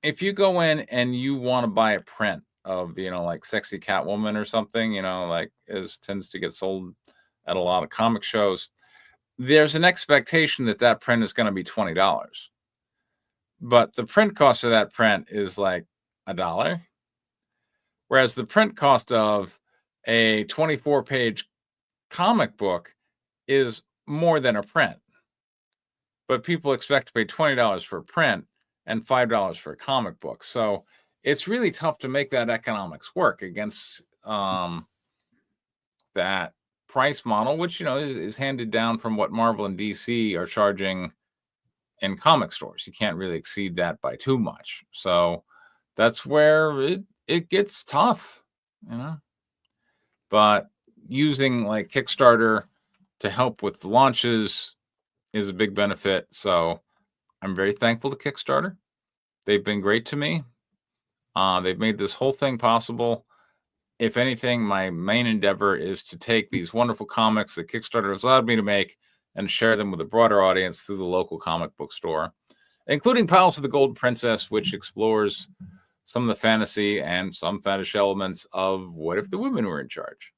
if you go in and you want to buy a print of, like Sexy Catwoman or something, like as tends to get sold at a lot of comic shows, there's an expectation that that print is going to be $20. But the print cost of that print is like $1. Whereas the print cost of a 24-page comic book is more than a print. But people expect to pay $20 for a print and $5 for a comic book. So it's really tough to make that economics work against that price model, which, is handed down from what Marvel and DC are charging in comic stores. You can't really exceed that by too much. So that's where it gets tough, But using like Kickstarter to help with launches is a big benefit. So I'm very thankful to Kickstarter. They've been great to me. They've made this whole thing possible. If anything, my main endeavor is to take these wonderful comics that Kickstarter has allowed me to make and share them with a broader audience through the local comic book store, including Palace of the Golden Princess, which explores some of the fantasy and some fetish elements of what if the women were in charge.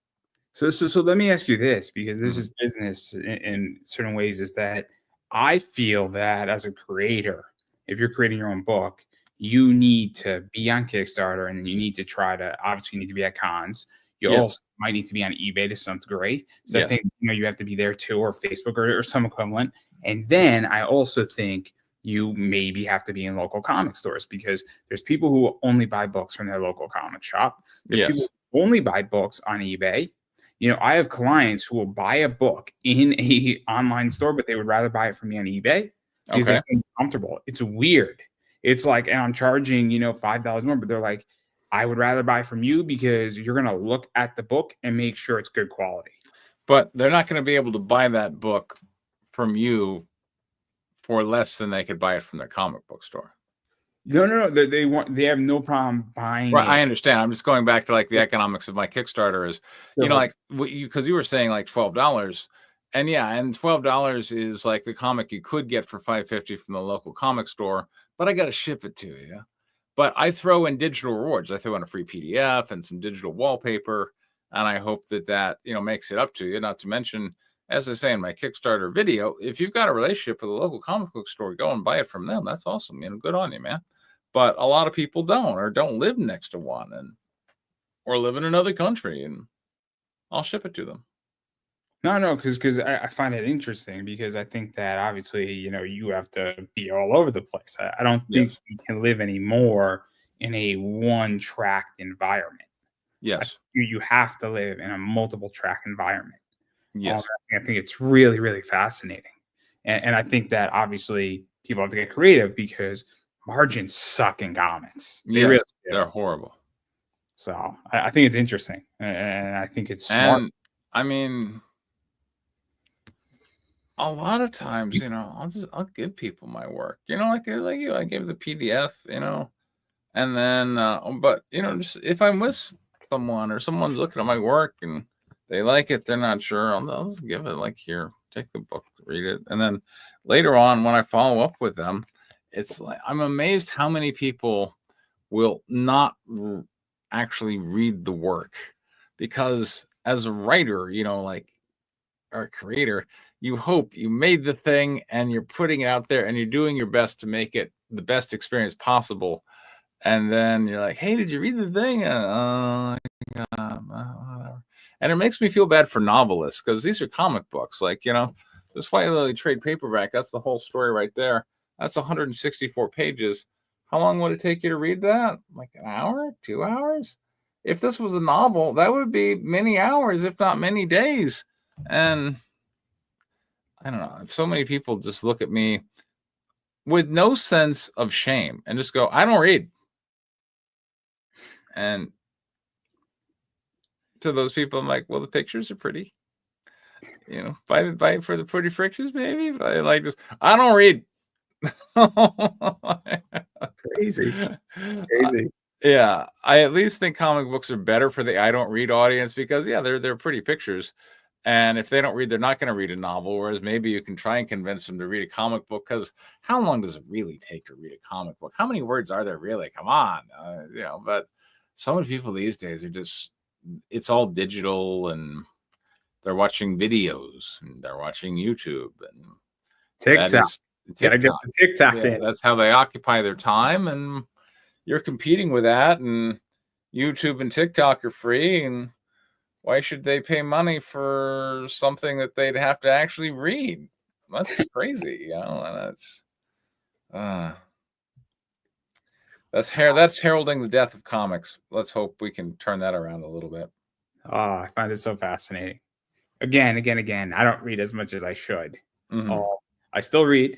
So let me ask you this, because this Mhm. is business in certain ways, is that I feel that as a creator, if you're creating your own book, you need to be on Kickstarter, and then you need to try to, obviously, you need to be at cons. You Yes. also might need to be on eBay to some degree. So I Yes. think you have to be there too, or Facebook, or some equivalent. And then I also think you maybe have to be in local comic stores, because there's people who only buy books from their local comic shop. There's Yes. people who only buy books on eBay. I have clients who will buy a book in a online store, but they would rather buy it from me on eBay because they Okay. feel comfortable. It's weird. It's like, and I'm charging, $5 more, but they're like, I would rather buy from you because you're going to look at the book and make sure it's good quality. But they're not going to be able to buy that book from you for less than they could buy it from their comic book store. No, no, no. They have no problem buying Right, I it. understand. I'm just going back to like the economics of my Kickstarter is, So, like because you were saying like $12, and yeah, and $12 is like the comic you could get for $5.50 from the local comic store, but I got to ship it to you. But I throw in digital rewards. I throw in a free PDF and some digital wallpaper, and I hope that makes it up to you. Not to mention, as I say in my Kickstarter video, if you've got a relationship with a local comic book store, go and buy it from them. That's awesome. Good on you, man. But a lot of people don't, or don't live next to one, or live in another country, and I'll ship it to them. no, no, because I find it interesting, because I think that obviously, you have to be all over the place. I don't think Yes. we can live anymore in a one-tracked environment. Yes. You have to live in a multiple track environment. Yes. I think it's really, really fascinating. And I think that obviously people have to get creative, because margins suck in comics. They Yes. really do. They're horrible. So I think it's interesting, and I think it's smart. And I mean, a lot of times, I'll give people my work. Like you, I give the PDF, and then but just if I'm with someone or someone's looking at my work and they like it, they're not sure, I'll just give it like, here, take the book, read it. And then later on when I follow up with them, it's like I'm amazed how many people will not actually read the work, because as a writer, like, or creator, you hope you made the thing and you're putting it out there and you're doing your best to make it the best experience possible. And then you're like, hey, did you read the thing? Whatever. And it makes me feel bad for novelists, because these are comic books. Like, this White Lily trade paperback, that's the whole story right there. That's 164 pages. How long would it take you to read that? Like an hour, 2 hours? If this was a novel, that would be many hours, if not many days. And I don't know, if so many people just look at me with no sense of shame and just go, I don't read. And to those people, I'm like, well, the pictures are pretty. Buy it for the pretty pictures, maybe. But I don't read. Crazy. It's crazy. Yeah, I at least think comic books are better for the I don't read audience, because they're pretty pictures. And if they don't read, they're not going to read a novel. Whereas maybe you can try and convince them to read a comic book, because how long does it really take to read a comic book? How many words are there really? Come on. But so many people these days are it's all digital, and they're watching videos, and they're watching YouTube, and TikTok. Gotta get the TikTok in. That's how they occupy their time. And you're competing with that, and YouTube and TikTok are free, and why should they pay money for something that they'd have to actually read? That's crazy, and that's heralding the death of comics. Let's hope we can turn that around a little bit. Oh, I find it so fascinating. Again, I don't read as much as I should. Mm-hmm. I still read,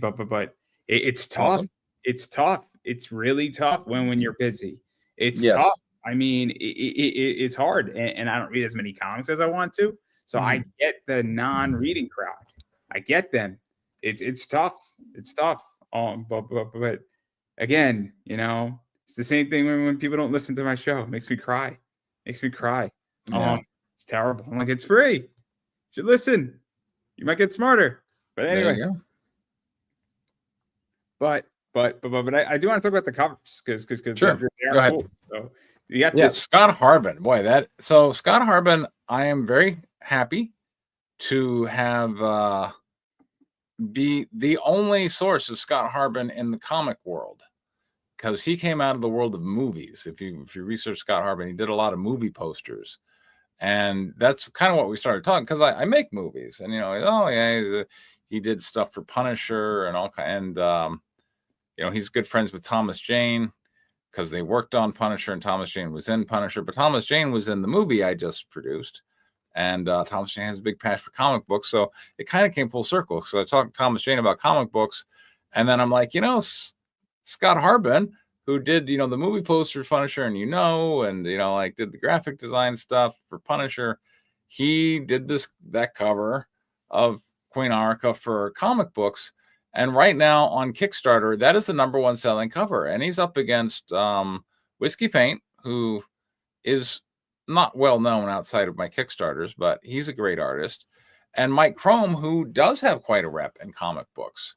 but it's tough. Awesome. It's tough. It's really tough when you're busy. It's tough. I mean, it's hard, and I don't read as many comics as I want to. So I get the non-reading crowd. I get them. It's tough. It's tough. But again, it's the same thing when people don't listen to my show. It makes me cry. Yeah. It's terrible. I'm like, it's free. You should listen. You might get smarter. But anyway. There you go. But I do want to talk about the covers, because sure. Go ahead. Cool. So you got this. Scott Harbin. Boy, Scott Harbin, I am very happy to have be the only source of Scott Harbin in the comic world, because he came out of the world of movies. If you research Scott Harbin, he did a lot of movie posters. And that's kind of what we started talking, because I make movies, and he did stuff for Punisher and all kind. And he's good friends with Thomas Jane, because they worked on Punisher, and Thomas Jane was in Punisher, but Thomas Jane was in the movie I just produced. And Thomas Jane has a big passion for comic books, so it kind of came full circle. So I talked to Thomas Jane about comic books, and then I'm like, Scott Harbin, who did, the movie poster for Punisher, and did the graphic design stuff for Punisher. He did that cover of Queen Arica for comic books. And right now on Kickstarter, that is the #1 selling cover. And he's up against Whiskey Paint, who is not well known outside of my Kickstarters, but he's a great artist. And Mike Crome, who does have quite a rep in comic books.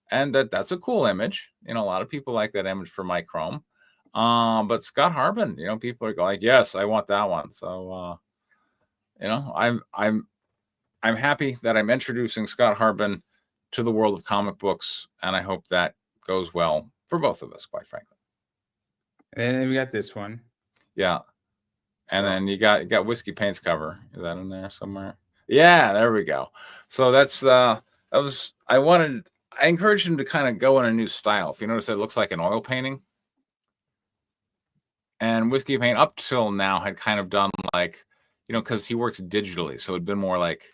And that's a cool image. A lot of people like that image for Mike Crome. But Scott Harbin, people are like, yes, I want that one. So, I'm happy that I'm introducing Scott Harbin to the world of comic books, and I hope that goes well for both of us, quite frankly. And then we got this one. Yeah. And then you got Whiskey Paint's cover. Is that in there somewhere? Yeah, there we go. So I encouraged him to kind of go in a new style. If you notice, it looks like an oil painting. And Whiskey Paint up till now had kind of done because he works digitally. So it'd been more like,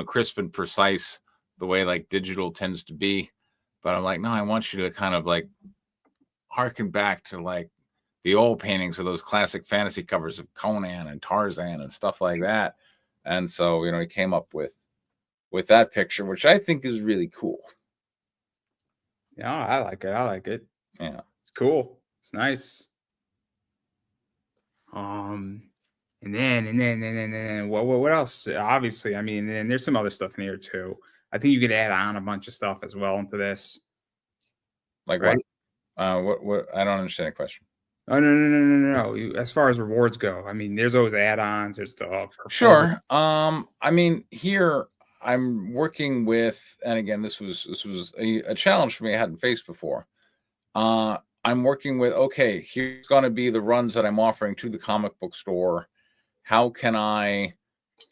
crisp and precise, the way like digital tends to be. But I'm like, no, I want you to kind of harken back to the old paintings of those classic fantasy covers of Conan and Tarzan and stuff like that. And so, he came up with that picture, which I think is really cool. Yeah, I like it. Yeah. It's cool. It's nice. And then what else? Obviously, I mean, and there's some other stuff in here too. I think you could add on a bunch of stuff as well into this. Like right? What? I don't understand the question. Oh, no, no, no, no, no. As far as rewards go, I mean, there's always add-ons. There's the preferred. Sure. I mean, here I'm working with, and again, this was a challenge for me I hadn't faced before. I'm working with, okay, here's going to be the runs that I'm offering to the comic book store. How can I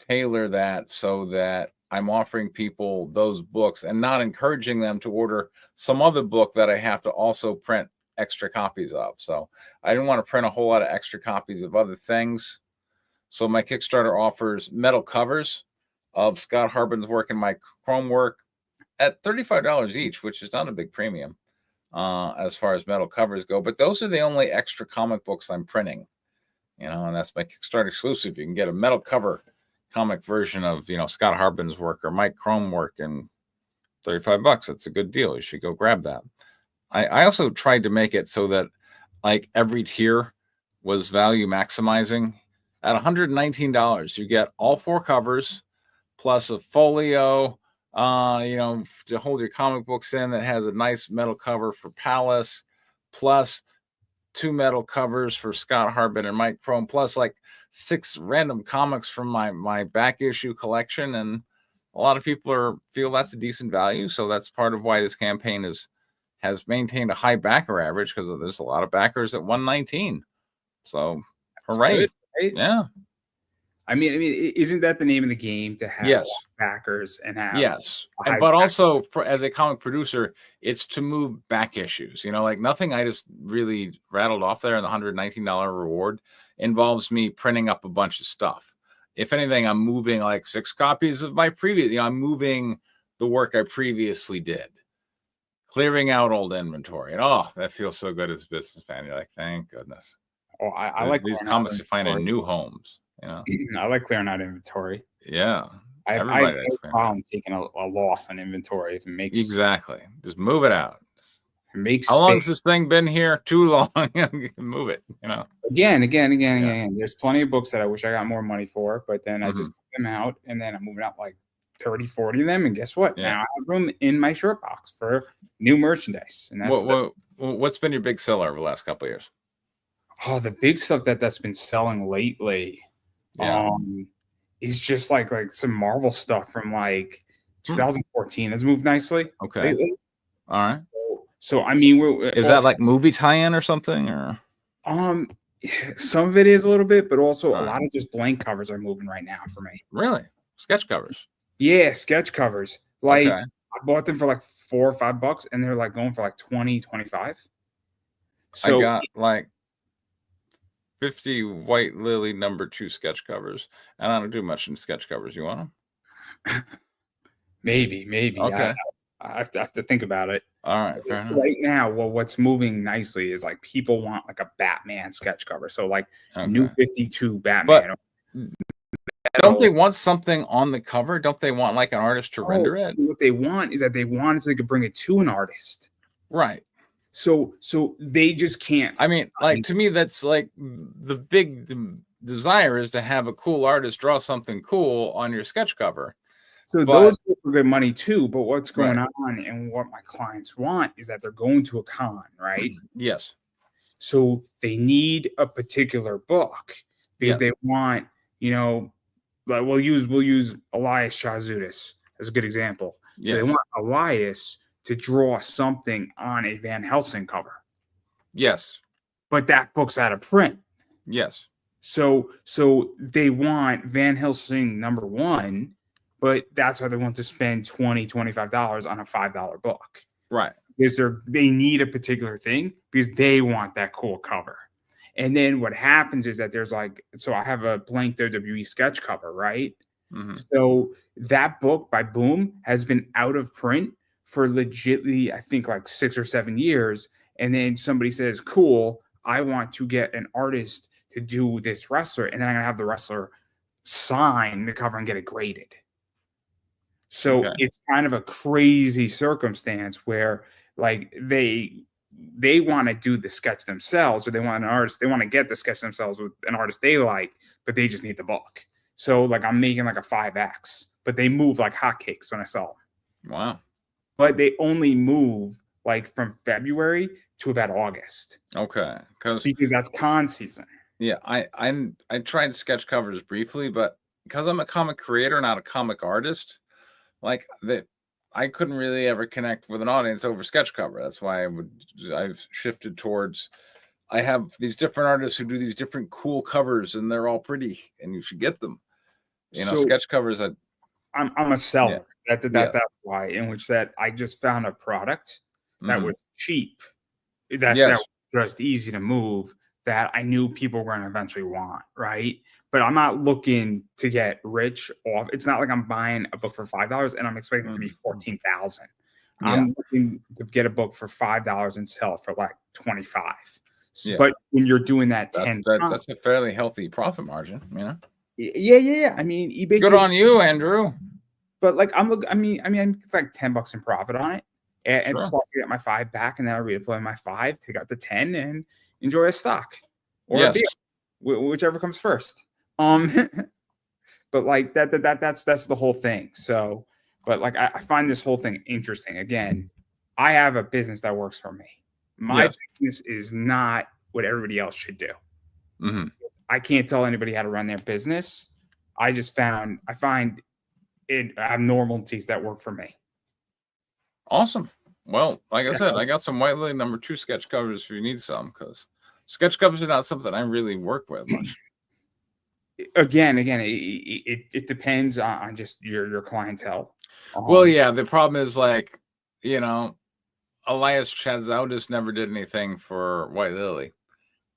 tailor that so that I'm offering people those books and not encouraging them to order some other book that I have to also print extra copies of? So I didn't want to print a whole lot of extra copies of other things. So my Kickstarter offers metal covers of Scott Harbin's work and my Chrome work at $35 each, which is not a big premium as far as metal covers go. But those are the only extra comic books I'm printing, and that's my Kickstarter exclusive. You can get a metal cover comic version of, Scott Harbin's work or Mike Chrome work, and $35. That's a good deal. You should go grab that. I also tried to make it so that like every tier was value maximizing. At $119, you get all 4 covers plus a folio, to hold your comic books in, that has a nice metal cover for Palace, plus 2 metal covers for Scott Harbin and Mike Chrome, plus like 6 random comics from my back issue collection. And a lot of people feel that's a decent value. So that's part of why this campaign has maintained a high backer average, because there's a lot of backers at 119. So hooray. Good, right? Yeah. I mean, isn't that the name of the game, to have Yes. backers and have Yes. a high But back- also as a comic producer, it's to move back issues. Like nothing I just really rattled off there in the $119 reward involves me printing up a bunch of stuff. If anything, I'm moving like 6 copies of my previous, I'm moving the work I previously did, clearing out old inventory. And that feels so good as a businessman. You're like, thank goodness. Oh, I like these clearing out comics are finding inventory. new homes, I like clearing out inventory. Yeah. I have Everybody no likes problem taking a loss on inventory if it makes Exactly. Just move it out. How space. long's this thing been here? Too long. Move it. Again. There's plenty of books that I wish I got more money for, but then I just put them out, and then I'm moving out like 30, 40 of them. And guess what? Yeah. Now I have room in my shirt box for new merchandise. And that's what's been your big seller over the last couple of years? the big stuff that's been selling lately. Yeah. Is just like some Marvel stuff from like 2014 has moved nicely. Okay. Lately. All right. So I mean, is that like movie tie-in or something, or? Some of it is a little bit, but also All a right. lot of just blank covers are moving right now for me. Really? Sketch covers? Yeah, sketch covers. Like Okay. I bought them for like $4 or $5, and they're like going for like 20, 25. So I got like 50 White Lily #2 sketch covers, and I don't do much in sketch covers. You want them? maybe. Okay. I have to think about it. All right. Fair enough. Right now, what's moving nicely is like people want like a Batman sketch cover. So like New 52 Batman. Don't they want something on the cover? Don't they want like an artist to render it? What they want is that they want it so they could bring it to an artist. Right. So they just can't. I mean, like to me, that's like the big desire is to have a cool artist draw something cool on your sketch cover. So those are good money too. But what's going on and what my clients want is that they're going to a con, right? Yes. So they need a particular book because they want, like we'll use Elias Shazudis as a good example. So they want Elias to draw something on a Van Helsing cover. Yes. But that book's out of print. Yes. So they want Van Helsing #1, but that's why they want to spend $20, $25 on a $5 book. Right. Because they need a particular thing because they want that cool cover. And then what happens is that there's so I have a blank WWE sketch cover, right? Mm-hmm. So that book by Boom has been out of print for legitly, I think, like 6 or 7 years. And then somebody says, cool, I want to get an artist to do this wrestler. And then I'm going to have the wrestler sign the cover and get it graded. So it's kind of a crazy circumstance where like they want to do the sketch themselves, or they want an artist, they want to get the sketch themselves with an artist they like, but they just need the book. So like I'm making like a 5X, but they move like hotcakes when I sell them. Wow. But they only move like from February to about August Okay, because because that's con season. yeah, I tried sketch covers briefly, but because I'm a comic creator, not a comic artist, like that, I couldn't really ever connect with an audience over sketch cover. That's why I've shifted towards. I have these different artists who do these different cool covers, and they're all pretty, and you should get them. So Sketch covers. I'm a Yeah, seller. yeah. That's why. In which that I just found a product that Hmm. was cheap, that Yes. was just easy to move, that I knew people were going to eventually want, right? But I'm not looking to get rich off. It's not like I'm buying a book for $5 and I'm expecting it to be Mhm. 14,000. Yeah, I'm looking to get a book for $5 and sell for like 25. yeah. But when you're doing that 10 times, That's a fairly healthy profit margin. yeah. I mean, eBay Good takes, on you, Andrew. but like I'm looking. I make like $10 in profit on it, and Sure. plus I get my 5 back, and then I redeploy my 5, take out the 10, and enjoy a stock or a Yes. beer, whichever comes first. Um, but like that's the whole thing. So, but like I find this whole thing interesting. Again, I have a business that works for me. My Yes. business is not what everybody else should do. Hmm. I can't tell anybody how to run their business. I find it abnormalities that work for me. Awesome. Well, like I said, I got some White Lily #2 sketch covers if you need some, because sketch covers are not something I really work with much. Again, it depends on just your clientele. Well, Um, yeah, the problem is like, you know, Elias Chazoudis never did anything for White Lily.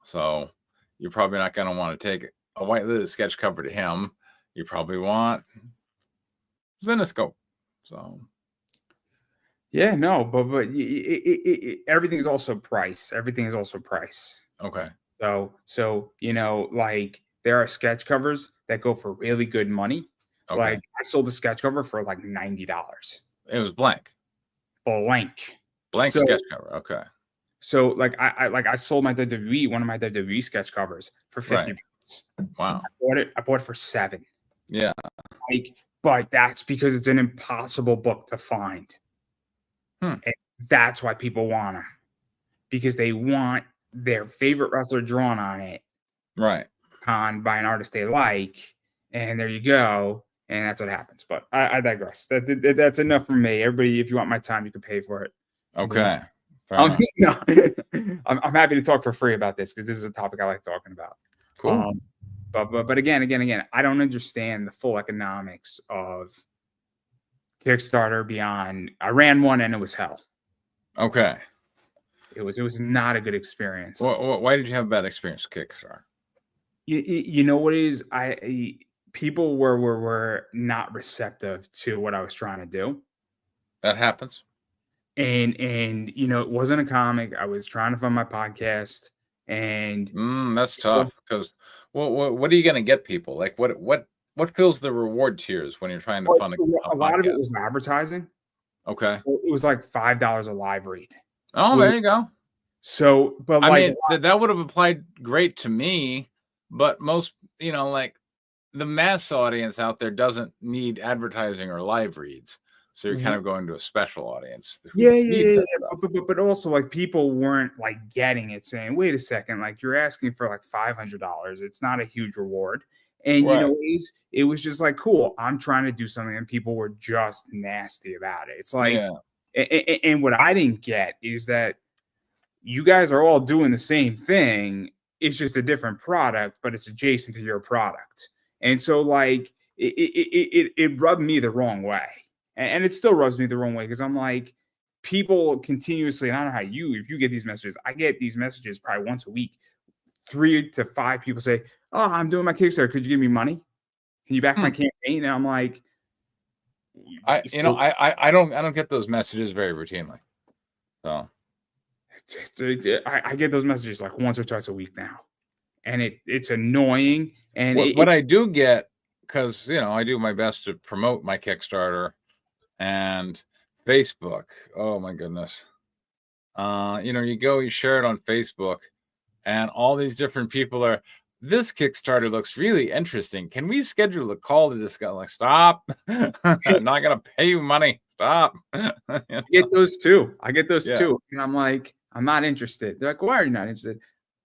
So you're probably not going to want to take a White Lily sketch cover to him. You probably want Zenescope. So, yeah, no, everything's also price. Everything is also price. okay. So like there are sketch covers that go for really good money. Like Okay. I sold a sketch cover for like $90, It was blank. blank. Blank So sketch cover. Okay. so like I sold my WWE one of my WWE sketch covers for Right. 50 bucks. Wow. I bought it for 7. Yeah. Like, but that's because it's an impossible book to find. Hmm. And that's why people want them because they want their favorite wrestler drawn on it Right. by an artist they like. And there you go. And that's what happens. But I digress. That's enough for me. Everybody, if you want my time, you can pay for it. Okay. Fair Um, enough. no, I'm happy to talk for free about this because this is a topic I like talking about. Cool. But again, I don't understand the full economics of Kickstarter beyond. I ran one and it was hell. Okay. It was not a good experience. Why did you have a bad experience with Kickstarter? You know what it is? People were not receptive to what I was trying to do. That happens. And it wasn't a comic. I was trying to fund my podcast and That's tough because what are you going to get people? Like what fills the reward tiers when you're trying to fund a a lot of it podcast? was advertising. Okay. So it was like $5 a live read. Oh, there you go. So, but I like, mean, that would have applied great to me, but most, like the mass audience out there doesn't need advertising or live reads. So you're kind of going to a special audience who needs yeah. that stuff. But also like people weren't like getting it, saying, "Wait a second, like you're asking for like $500. It's not a huge reward." And Right. it was just like, cool. I'm trying to do something, and people were just nasty about it. It's like, Yeah. and what I didn't get is that you guys are all doing the same thing. It's just a different product, but it's adjacent to your product. And so like it rubbed me the wrong way. And it still rubs me the wrong way because I'm like, people continuously, and I don't know if you get these messages, I get these messages probably once a week. 3 to 5 people say, "Oh, I'm doing my Kickstarter. Could you give me money? Can you back my campaign?" And I'm like, I don't get those messages very routinely. So I get those messages like once or twice a week now, and it's annoying. And what I do get, because I do my best to promote my Kickstarter and Facebook. Oh my goodness. You share it on Facebook, and all these different people are, this Kickstarter looks really interesting. Can we schedule a call to discuss? Like, stop. I'm not going to pay you money. Stop. I get those too. Yeah. And I'm like, I'm not interested. They're like, why are you not interested?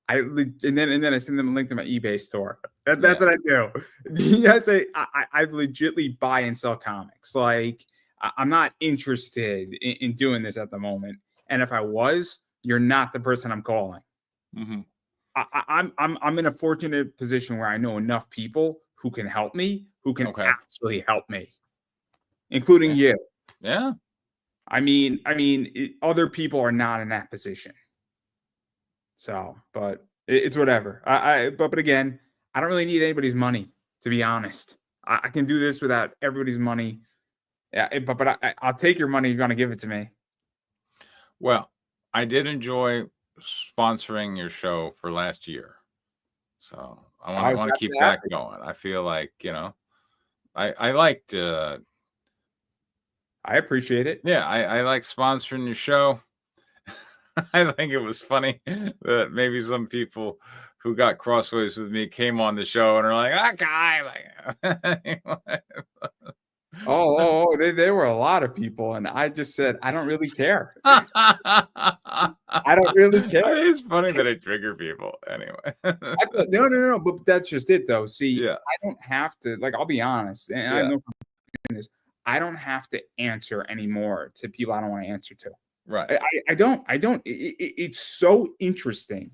And then I send them a link to my eBay store. That's what I do. I legitly buy and sell comics. Like I'm not interested in doing this at the moment. And if I was, you're not the person I'm calling. Mm-hmm. I'm in a fortunate position where I know enough people who can help me, who can actually help me, including you. Yeah. I mean, other people are not in that position. So, but it's whatever. But again, I don't really need anybody's money, to be honest. I can do this without everybody's money. Yeah, but I'll take your money if you want to give it to me. Well, I did enjoy sponsoring your show for last year, so I want to keep that going. I feel like I liked. I appreciate it. Yeah, I like sponsoring your show. I think it was funny that maybe some people who got crossways with me came on the show and are like, that guy. There were a lot of people, and I just said, I don't really care. I don't really care. It's funny that I trigger people anyway. No, but that's just it, though. See, yeah. I don't have to. Like, I'll be honest, and I know this. I don't have to answer anymore to people I don't want to answer to. Right. I don't. It's so interesting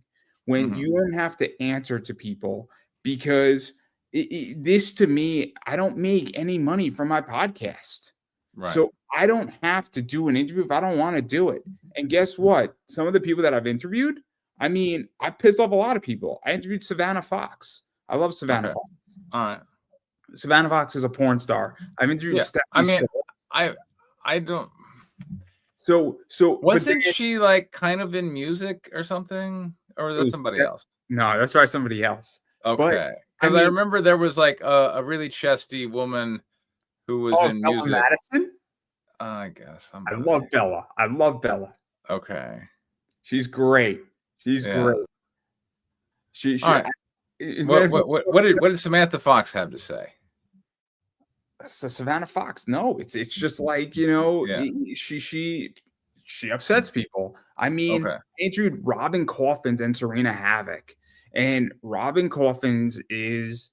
when you don't have to answer to people because this to me, I don't make any money from my podcast. Right. So I don't have to do an interview if I don't want to do it. And guess what? Some of the people that I've interviewed, I mean, I pissed off a lot of people. I interviewed Savannah Fox. I love Savannah Fox. All right. Savannah Fox is a porn star. I've interviewed Stephanie I don't. So wasn't she like kind of in music or something, or was that somebody else? No, that's probably somebody else. Okay, because I remember there was like a really chesty woman who was in Bella music. Madison? I guess I love Bella. I love Bella. Okay, she's great. She's great. All right. What did Samantha Fox have to say? So Savannah Fox, no, it's just like she upsets people. I mean, I interviewed Robin Coffins and Serena Havoc, and Robin Coffins is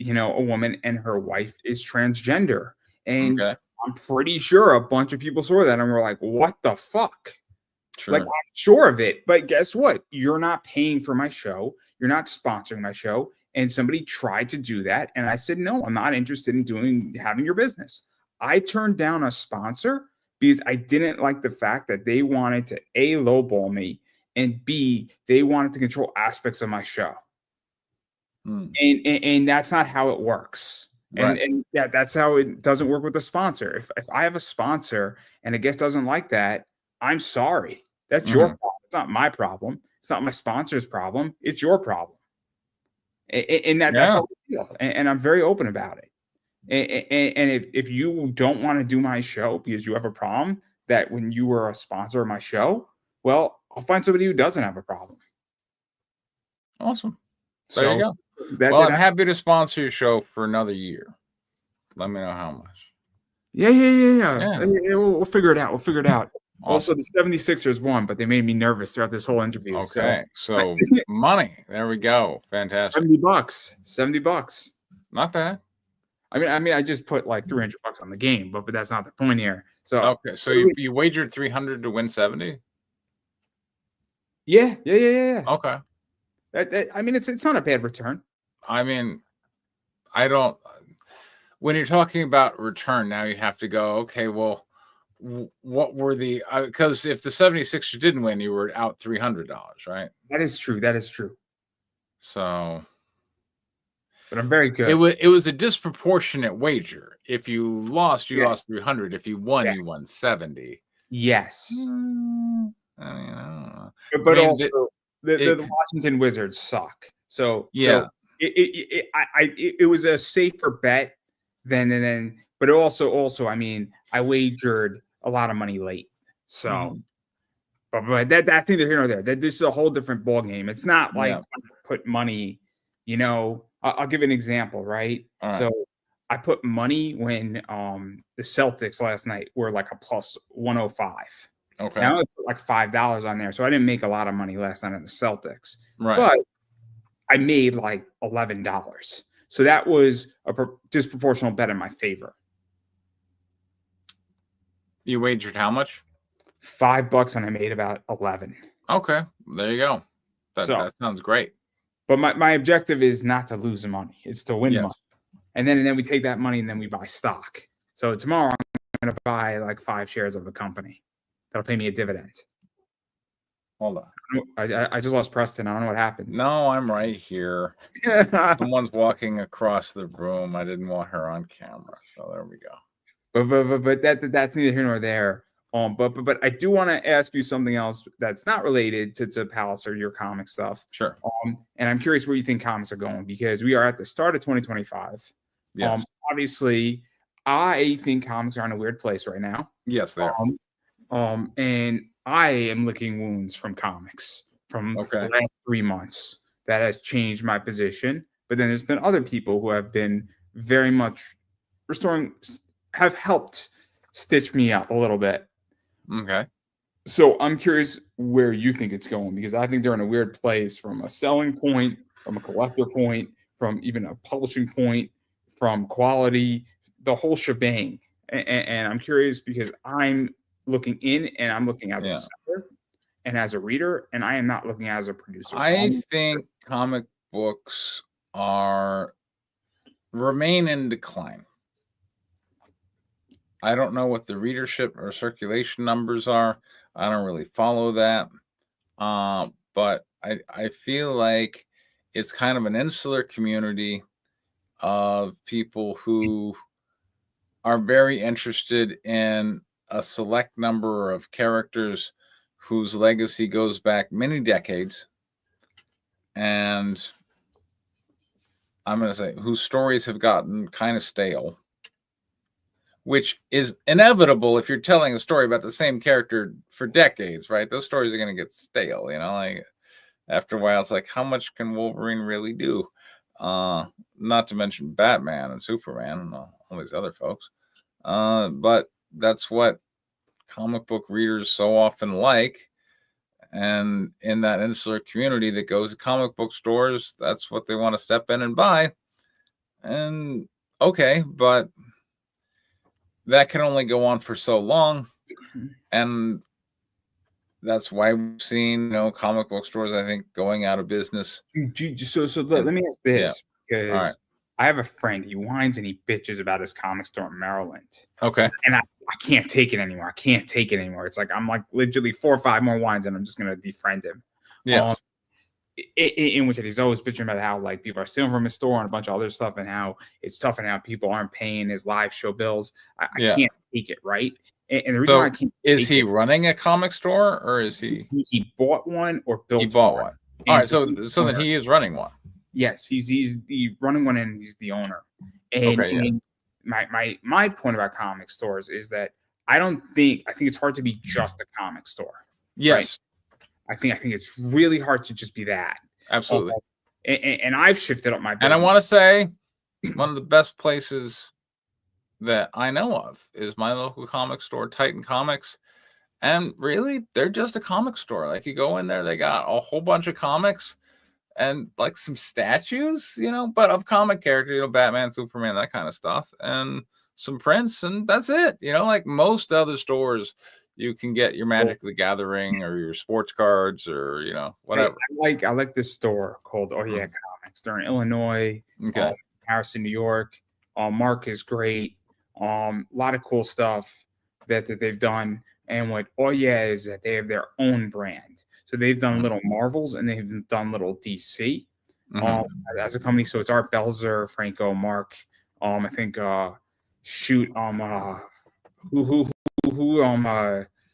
a woman, and her wife is transgender, and I'm pretty sure a bunch of people saw that and were like, "What the fuck?" Sure. Like, I'm sure of it, but guess what? You're not paying for my show. You're not sponsoring my show. And somebody tried to do that. And I said, no, I'm not interested in having your business. I turned down a sponsor because I didn't like the fact that they wanted to A, lowball me, and B, they wanted to control aspects of my show. And that's not how it works. Right. And that's how it doesn't work with a sponsor. If I have a sponsor and a guest doesn't like that, I'm sorry. That's your problem. It's not my problem. It's not my sponsor's problem. It's your problem. And that's how I feel. And I'm very open about it. And if you don't want to do my show because you have a problem that when you were a sponsor of my show, well, I'll find somebody who doesn't have a problem. Awesome. There you go. I'm happy to sponsor your show for another year. Let me know how much. Yeah. We'll figure it out. Awesome. Also, the 76ers won, but they made me nervous throughout this whole interview. Okay, so money. There we go. Fantastic. $70. Not bad. I mean, I just put like $300 on the game, but that's not the point here. So okay, so you wagered 300 to win 70. Yeah. Okay. I mean, it's not a bad return. I mean, I don't. When you're talking about return, now you have to go. Okay, well. What were the because if the 76ers didn't win, you were out $300, right? That is true. So, but I'm very good. It was a disproportionate wager. If you lost, you lost 300. If you won, you won 70. Yes. I mean, I don't know. But also, the Washington Wizards suck. So yeah, it was a safer bet than. But also, I mean, I wagered a lot of money late. So, but that's neither here nor there. This is a whole different ball game. It's not like I put money, I'll give an example, right? All right. So I put money when the Celtics last night were like a plus 105. Okay. Now it's like $5 on there. So I didn't make a lot of money last night on the Celtics, Right. but I made like $11. So that was a disproportional bet in my favor. You wagered how much? $5 and I made about 11. Okay. There you go. So, That sounds great. but my objective is not to lose the money. It's to win Yes. money. And then we take that money and then we buy stock. So tomorrow I'm going to buy like 5 shares of a company that'll pay me a dividend. Hold on. I just lost Preston. I don't know what happened. No, I'm right here. Someone's walking across the room. I didn't want her on camera. So there we go. But that's neither here nor there. But I do want to ask you something else that's not related to Palace or your comic stuff. Sure. And I'm curious where you think comics are going, because we are at the start of 2025. Yes. Obviously, I think comics are in a weird place right now. Yes, they are. And I am licking wounds from comics from the Okay. last 3 months. That has changed my position. But then there's been other people who have been very much have helped stitch me up a little bit. Okay. So I'm curious where you think it's going, because I think they're in a weird place from a selling point, from a collector point, from even a publishing point, from quality, the whole shebang. And I'm curious because I'm looking in and I'm looking as a seller and as a reader, and I am not looking as a producer. I think comic books remain in decline. I don't know what the readership or circulation numbers are. I don't really follow that. But I feel like it's kind of an insular community of people who are very interested in a select number of characters whose legacy goes back many decades. And I'm going to say whose stories have gotten kind of stale, which is inevitable if you're telling a story about the same character for decades, right? Those stories are going to get stale, like after a while, it's like, how much can Wolverine really do? Not to mention Batman and Superman and all these other folks. But that's what comic book readers so often like. And in that insular community that goes to comic book stores, that's what they want to step in and buy. And okay, but that can only go on for so long. And that's why we've seen, comic book stores, I think, going out of business. So let me ask this, because right. I have a friend. He whines and he bitches about his comic store in Maryland. Okay. And I can't take it anymore. It's like I'm like literally 4 or 5 more whines and I'm just gonna defriend him. Yeah. In which he's always bitching about how like people are stealing from his store and a bunch of other stuff, and how it's tough and how people aren't paying his live show bills. I can't take it, right? And the reason why I can't is he running a comic store, or is he bought one or built? He bought one. All right, so then he is running one. Yes, he's running one and he's the owner. And my point about comic stores is that I think it's hard to be just a comic store. Yes. Right? I think it's really hard to just be that. Absolutely. And I've shifted up my business. And I want to say one of the best places that I know of is my local comic store, Titan Comics. And really, they're just a comic store. Like, you go in there, they got a whole bunch of comics and like some statues, but of comic characters, Batman, Superman, that kind of stuff, and some prints, and that's it. Like most other stores, you can get your Magic the Gathering or your sports cards or whatever. I like this store called Comics. They're in Illinois, Harrison, New York. Mark is great. A lot of cool stuff that they've done. And what is that they have their own brand. So they've done little Marvels and they've done little DC as a company. So it's Art Belzer, Franco, Mark. I think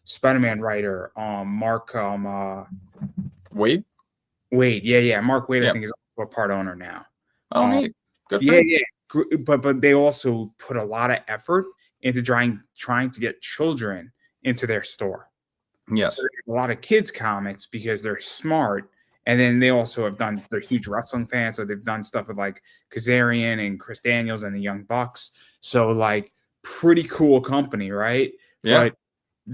Spider-Man writer, Mark Wade. Yeah, Mark Wade. I think is also a part owner now. Oh, neat. Good. Yeah. But they also put a lot of effort into trying to get children into their store. Yes. So a lot of kids comics because they're smart And then they also have done, they're huge wrestling fans, so they've done stuff with like Kazarian and Chris Daniels and the Young Bucks. So like pretty cool company, right? Yeah. But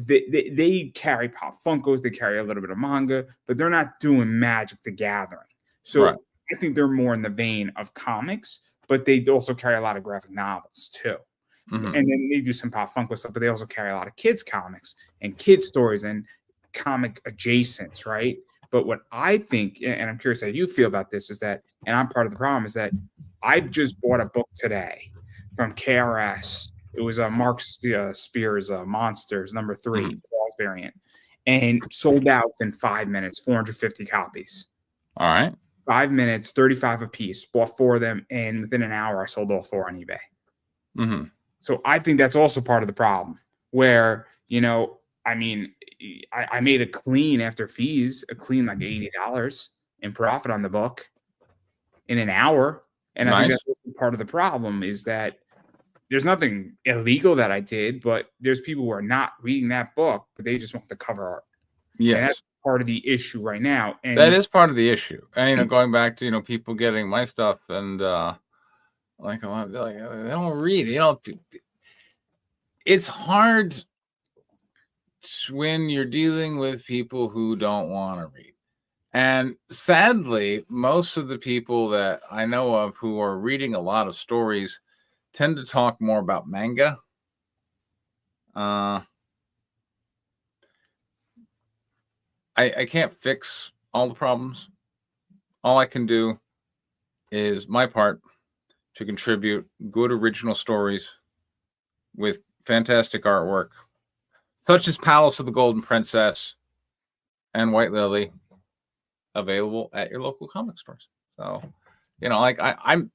they carry Pop Funkos, they carry a little bit of manga, but they're not doing Magic the Gathering. So Right. I think they're more in the vein of comics, but they also carry a lot of graphic novels too. Mm-hmm. And then they do some Pop Funko stuff, but they also carry a lot of kids comics and kids stories and comic adjacents, right? But what I think, and I'm curious how you feel about this, is that, and I'm part of the problem, is that I just bought a book today from KRS. It was a Mark Spears Monsters #3 Claws variant, and sold out within 5 minutes, 450 copies. All right. 5 minutes, 35 a piece. Bought 4 of them, and within an hour, I sold all 4 on eBay. Mm-hmm. So I think that's also part of the problem, where, I mean, I made a clean after fees, like $80 in profit on the book in an hour. And I think Nice. that's also part of the problem, is that there's nothing illegal that I did, but there's people who are not reading that book, but they just want the cover art. And Yes. that's part of the issue right now. And That is part of the issue. And going back to people getting my stuff and like a lot of, like, they don't read. It's hard when you're dealing with people who don't want to read. And sadly, most of the people that I know of who are reading a lot of stories tend to talk more about manga. I can't fix all the problems. All I can do is my part to contribute good original stories with fantastic artwork, such as Palace of the Golden Princess and White Lily, available at your local comic stores. So, like I'm,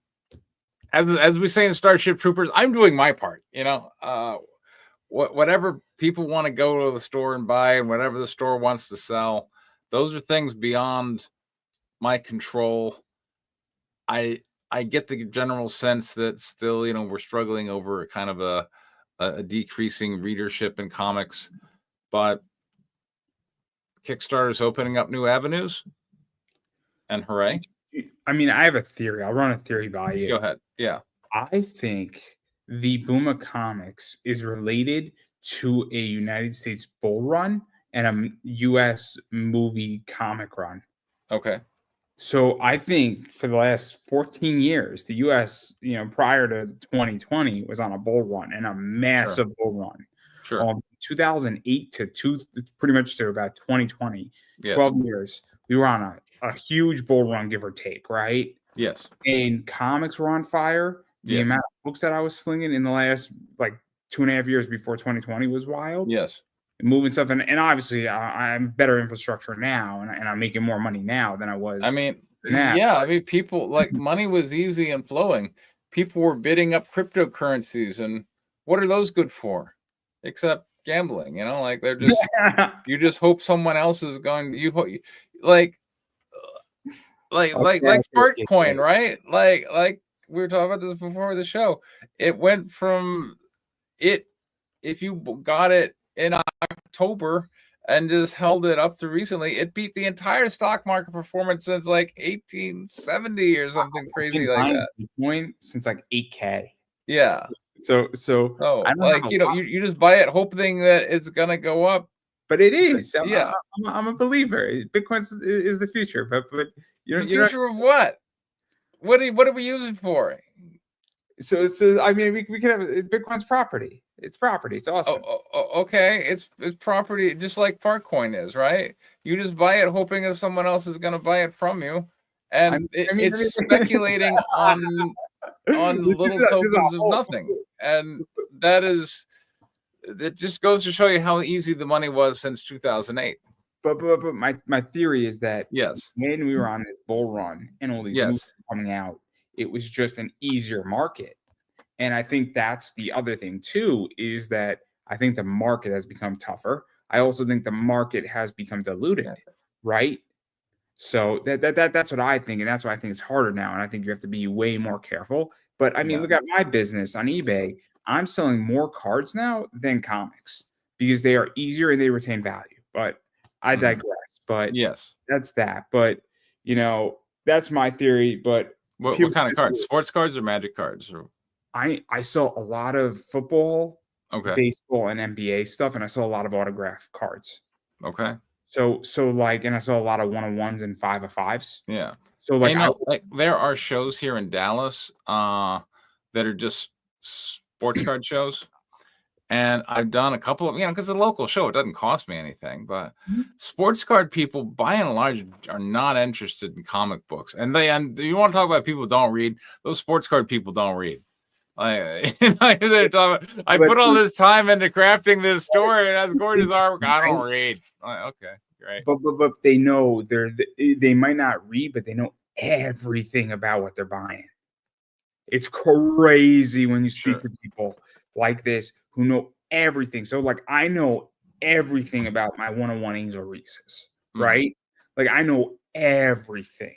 as we say in Starship Troopers, I'm doing my part. Whatever people want to go to the store and buy, and whatever the store wants to sell, those are things beyond my control. I get the general sense that still, we're struggling over kind of a decreasing readership in comics, but Kickstarter is opening up new avenues, and hooray. I mean, I have a theory. I'll run a theory by you. Go ahead. Yeah. I think the boom of comics is related to a United States bull run and a U.S. movie comic run. Okay. So I think for the last 14 years, the U.S., prior to 2020, was on a bull run, and a massive bull run. Sure. 2008 to pretty much to about 2020, Yes. 12 years, we were on a huge bull run, give or take, right? Yes. And comics were on fire. The amount of books that I was slinging in the last 2.5 years before 2020 was wild. Yes. Moving stuff, and obviously I'm better infrastructure now, and I'm making more money now than I was. I mean, now. people, like, money was easy and flowing. People were bidding up cryptocurrencies, and what are those good for? Except gambling, they're just you just hope someone else is going. Like Fartcoin, right? Like we were talking about this before the show. It went from if you got it in October and just held it up to recently, it beat the entire stock market performance since 1870 or something crazy like that. Bitcoin since 8K. Yeah. So I don't you just buy it hoping that it's gonna go up. But it is. Yeah. I'm a believer. Bitcoin is the future. But the future of what? What are we using for? So I mean, we could have Bitcoin's property. It's property. It's awesome. Okay. It's property, just like Fartcoin is, right? You just buy it hoping that someone else is going to buy it from you, and it's speculating on little tokens of nothing, and it just goes to show you how easy the money was since 2008. But my theory is that when we were on this bull run and all these movies coming out, it was just an easier market. And I think that's the other thing too, is that I think the market has become tougher. I also think the market has become diluted, right? So that's what I think, and that's why I think it's harder now. And I think you have to be way more careful. But I mean, look at my business on eBay. I'm selling more cards now than comics because they are easier and they retain value. But I digress. But that's that. But That's my theory. But What people kind of cards? disagree. Sports cards or Magic cards? Or I saw a lot of football, okay, baseball, and NBA stuff, and I saw a lot of autograph cards. okay, So like, and I saw a lot of 1-on-1s and 5-of-5s. yeah. So And like I like there are shows here in Dallas that are just sports card shows. And I've done a couple of, because it's a local show, it doesn't cost me anything. But sports card people, by and large, are not interested in comic books. And you want to talk about people who don't read? Those sports card people don't read. I put all this time into crafting this story, and that's gorgeous artwork. I don't read. Okay, great. But they know they might not read, but they know everything about what they're buying. It's crazy when you speak Sure. to people like this who know everything. So like I know everything about my 1-on-1 Angel Reese's, right? Like I know everything.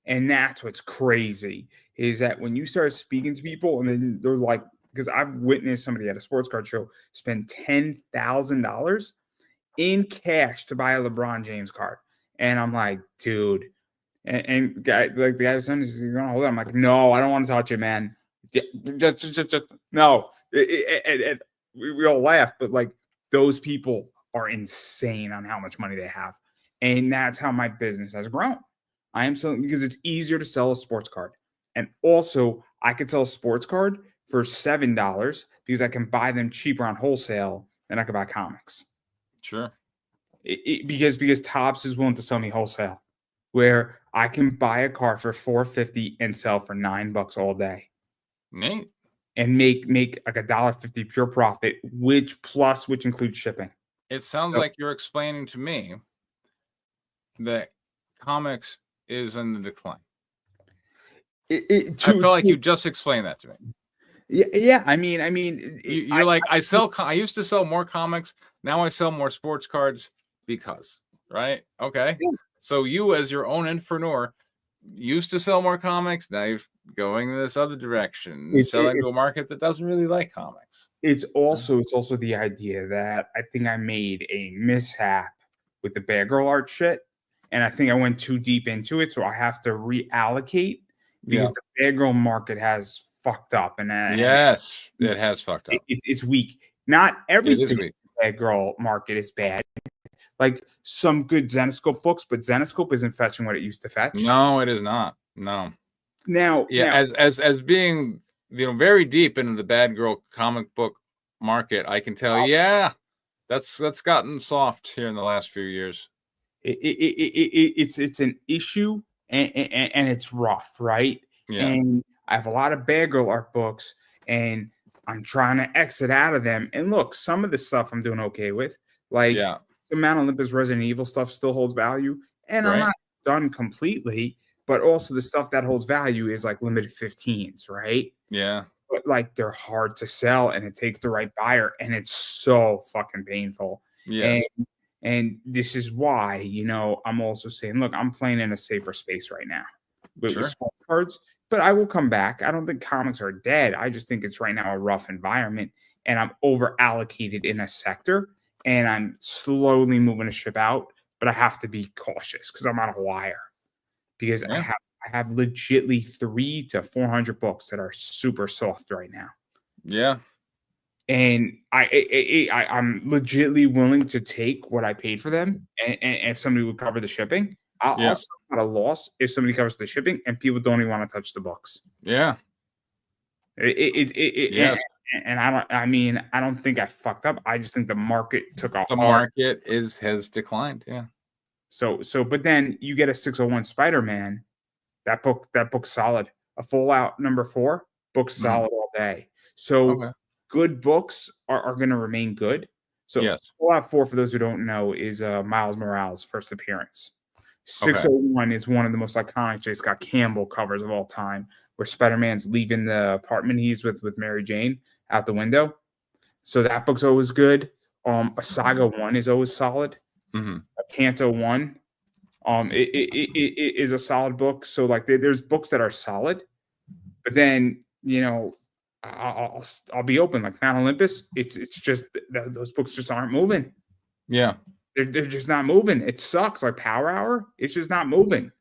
And that's what's crazy is that when you start speaking to people and then they're like, because I've witnessed somebody at a sports card show spend $10,000 in cash to buy a LeBron James card. And I'm like, dude. And guy, like the guy was saying, you're gonna hold it. I'm like, no, I don't want to touch it, man. Just no. We all laugh, but like those people are insane on how much money they have. And that's how my business has grown. I am selling because it's easier to sell a sports card. And also, I could sell a sports card for $7 because I can buy them cheaper on wholesale than I could buy comics. Sure. Because Topps is willing to sell me wholesale, where I can buy a card for $4.50 and sell for $9 all day. Neat. And make like $1.50 pure profit, which includes shipping. It sounds like you're explaining to me that comics is in the decline. I feel like you just explained that to me. Yeah. I mean, you're like, I used to sell more comics. Now I sell more sports cards because, right? Okay. Yeah. So you, as your own entrepreneur, used to sell more comics. Now you're going in this other direction, selling to a market that doesn't really like comics. It's also the idea that I think I made a mishap with the Bad Girl art shit, and I think I went too deep into it, so I have to reallocate because the Bad Girl market has fucked up. And yes, it has fucked up. It's weak. Not everything in the Bad Girl market is bad. Like some good Zenescope books, but Zenescope isn't fetching what it used to fetch. No, it is not. No. Now, as being very deep into the Bad Girl comic book market, I can tell you, that's gotten soft here in the last few years. It's an issue and it's rough, right? Yeah. And I have a lot of Bad Girl art books, and I'm trying to exit out of them. And look, some of the stuff I'm doing okay with, like some Mount Olympus Resident Evil stuff still holds value, and I'm not done completely. But also the stuff that holds value is like limited 15s, right? Yeah. But like they're hard to sell, and it takes the right buyer, and it's so fucking painful. Yes. And this is why, I'm also saying, look, I'm playing in a safer space right now with small cards, but I will come back. I don't think comics are dead. I just think it's right now a rough environment, and I'm over allocated in a sector, and I'm slowly moving a ship out, but I have to be cautious because I'm on a wire. Because I have legitly 300 to 400 books that are super soft right now. Yeah. And I'm legitly willing to take what I paid for them, and if somebody would cover the shipping, I'll sell at a loss if somebody covers the shipping and people don't even want to touch the books. Yeah. Yes. And I don't think I fucked up. I just think the market took off. The market has declined. Yeah. So, but then you get a 601 Spider-Man. That book's solid. A Fallout #4 book's solid all day. So good books are going to remain good. So Fallout 4, for those who don't know, is Miles Morales' first appearance. 601 is one of the most iconic J. Scott Campbell covers of all time, where Spider-Man's leaving the apartment he's with Mary Jane out the window. So that book's always good. A Saga 1 is always solid. A Canto 1 it is a solid book. So like there's books that are solid, but then I'll be open, like Mount Olympus. It's just those books just aren't moving. Yeah, they're just not moving. It sucks. Like Power Hour, it's just not moving.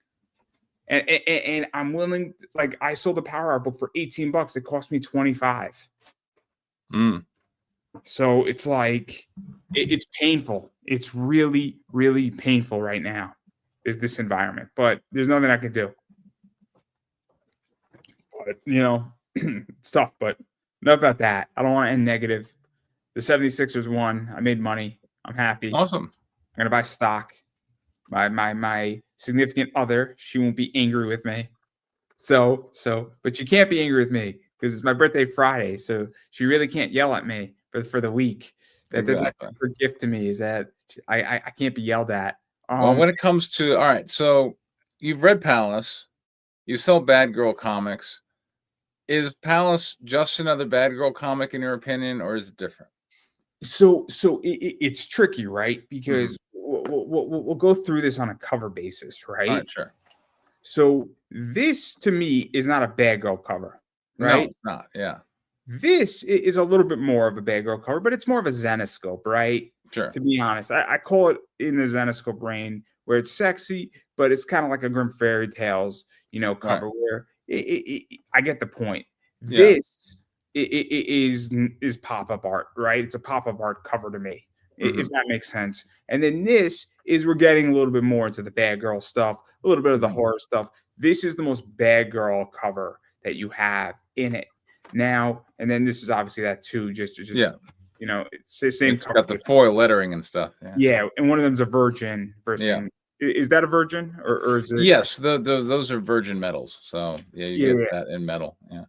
and I'm willing like I sold the Power Hour book for $18. It cost me 25. Mm. So it's like it's painful. It's really, really painful right now. Is this environment, but there's nothing I can do. But it's tough. But enough about that. I don't want to end negative. The 76ers won. I made money. I'm happy. Awesome. I'm gonna buy stock. My significant other, she won't be angry with me. But you can't be angry with me because it's my birthday Friday. So she really can't yell at me for the week. That's Exactly. her gift to me is that I can't be yelled at. Well, when it comes to all right, so you've read Palace, you sell Bad Girl comics. Is Palace just another Bad Girl comic in your opinion, or is it different? So it's tricky, right? Because we'll go through this on a cover basis, All right? right, sure. So this to me is not a Bad Girl cover, No, right? it's not. Yeah, This is a little bit more of a Bad Girl cover, but it's more of a Zenoscope, right? sure. To be honest, I call it in the Zenoscope brain where it's sexy, but it's kind of like a Grim Fairy Tales, cover Right. where I get the point. Yeah. This is pop up art, right? It's a pop up art cover to me, if that makes sense. And then this is we're getting a little bit more into the Bad Girl stuff, a little bit of the horror stuff. This is the most Bad Girl cover that you have in it now. And then this is obviously that too. Just Yeah. it's the same It's cover. got the foil lettering and stuff. Yeah. Yeah, and one of them's a virgin versus. Yeah. Is that a virgin or is it? Yes, those are virgin metals. So yeah, you get that in metal. Yeah.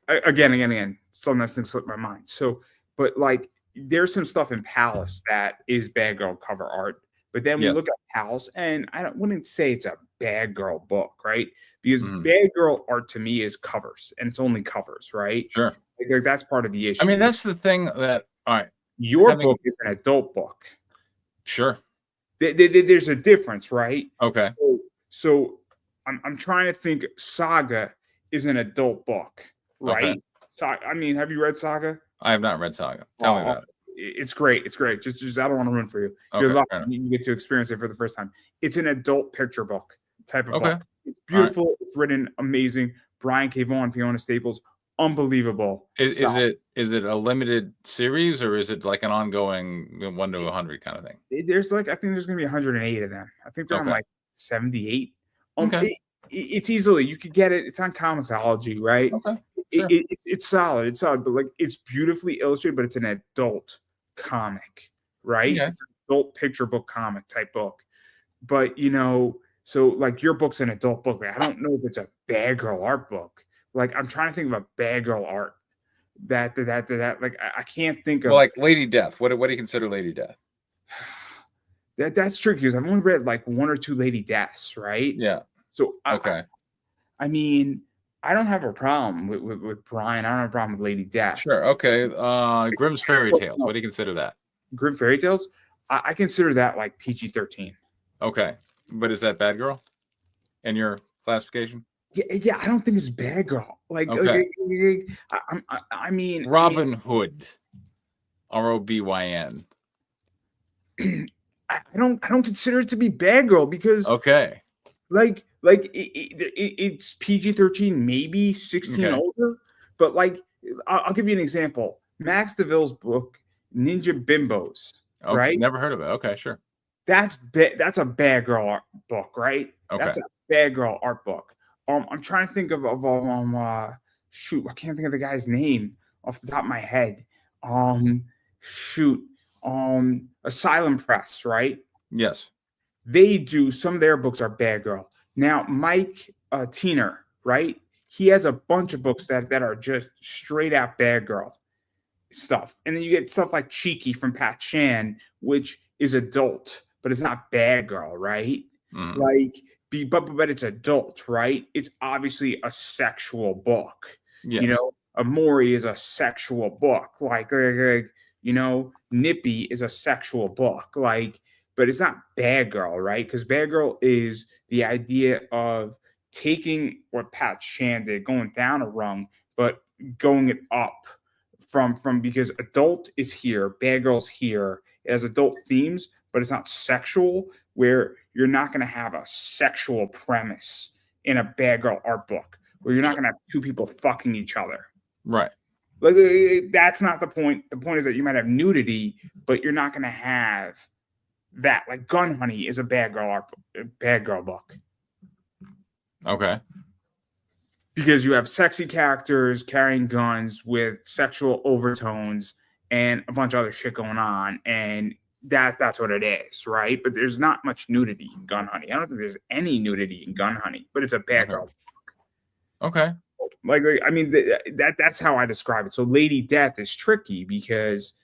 Again. Sometimes things slip my mind. So, but like, there's some stuff in Palace that is Bad Girl cover art. But then we look at Palace, and wouldn't say it's a Bad Girl book, right? Because Bad Girl art to me is covers, and it's only covers, right? Sure. Like that's part of the issue. I mean, that's the thing that all right. Your book is an adult book. Sure. There's a difference, right? Okay. So I'm trying to think. Saga is an adult book, right? Okay. So I mean, have you read Saga? I have not read Saga. Tell me about it. It's great. It's great. Just I don't want to ruin for you. Okay, You're lucky you get to experience it for the first time. It's an adult picture book type of book. It's beautiful. Right. It's written amazing. Brian K. Vaughan, Fiona Staples, unbelievable. Is it a limited series or is it like an ongoing 1 to 100 kind of thing? There's I think there's going to be 108 of them. I think they're on like 78. Okay. It's easily you could get it. It's on Comixology, right? Okay. Sure. It's solid. It's solid, but like it's beautifully illustrated. But it's an adult comic, right? Okay. It's an adult picture book comic type book. But so like your book's an adult book. I don't know if it's a Bad Girl art book. Like I'm trying to think of a Bad Girl art that like I can't think of. Well, like Lady Death. What do you consider Lady Death? That's tricky because I've only read like 1 or 2 Lady Deaths, right? Yeah. So okay. I mean, I don't have a problem with Brian. I don't have a problem with Lady Death. Sure. Okay. Grimm's Fairy Tales. What do you consider that? Grimm Fairy Tales? I consider that like PG-13. Okay. But is that Bad Girl in your classification? Yeah, I don't think it's Bad Girl. Like, okay. I mean, Robin Hood, ROBYN. I don't consider it to be Bad Girl because like it's PG-13, maybe 16 older. But like, I'll give you an example. Max DeVille's book, Ninja Bimbos. Right? Never heard of it. Okay, sure. That's a Bad Girl art book, right? Okay. That's a Bad Girl art book. I'm trying to think of shoot, I can't think of the guy's name off the top of my head. Asylum Press, right? Yes. They do some of their books are Bad Girl. Now, Mike Tiener, right? He has a bunch of books that are just straight out Bad Girl stuff. And then you get stuff like Cheeky from Pat Chan, which is adult, but it's not Bad Girl, right? Like, but it's adult, right? It's obviously a sexual book. Yes. Amori is a sexual book. Like Nippy is a sexual book. Like, but it's not Bad Girl, right? Because Bad Girl is the idea of taking what Pat Chan did, going down a rung, but going it up from because adult is here, Bad Girl's here. It has adult themes, but it's not sexual, where you're not going to have a sexual premise in a bad girl art book where you're not going to have two people fucking each other. Right. Like that's not the point. The point is that you might have nudity, but you're not going to have that. Like Gun Honey is a bad girl book. Okay. Because you have sexy characters carrying guns with sexual overtones and a bunch of other shit going on, and that's what it is, right? But there's not much nudity in Gun Honey. I don't think there's any nudity in Gun Honey, but it's a bad girl. Okay. Like I mean, that's how I describe it. So Lady Death is tricky because,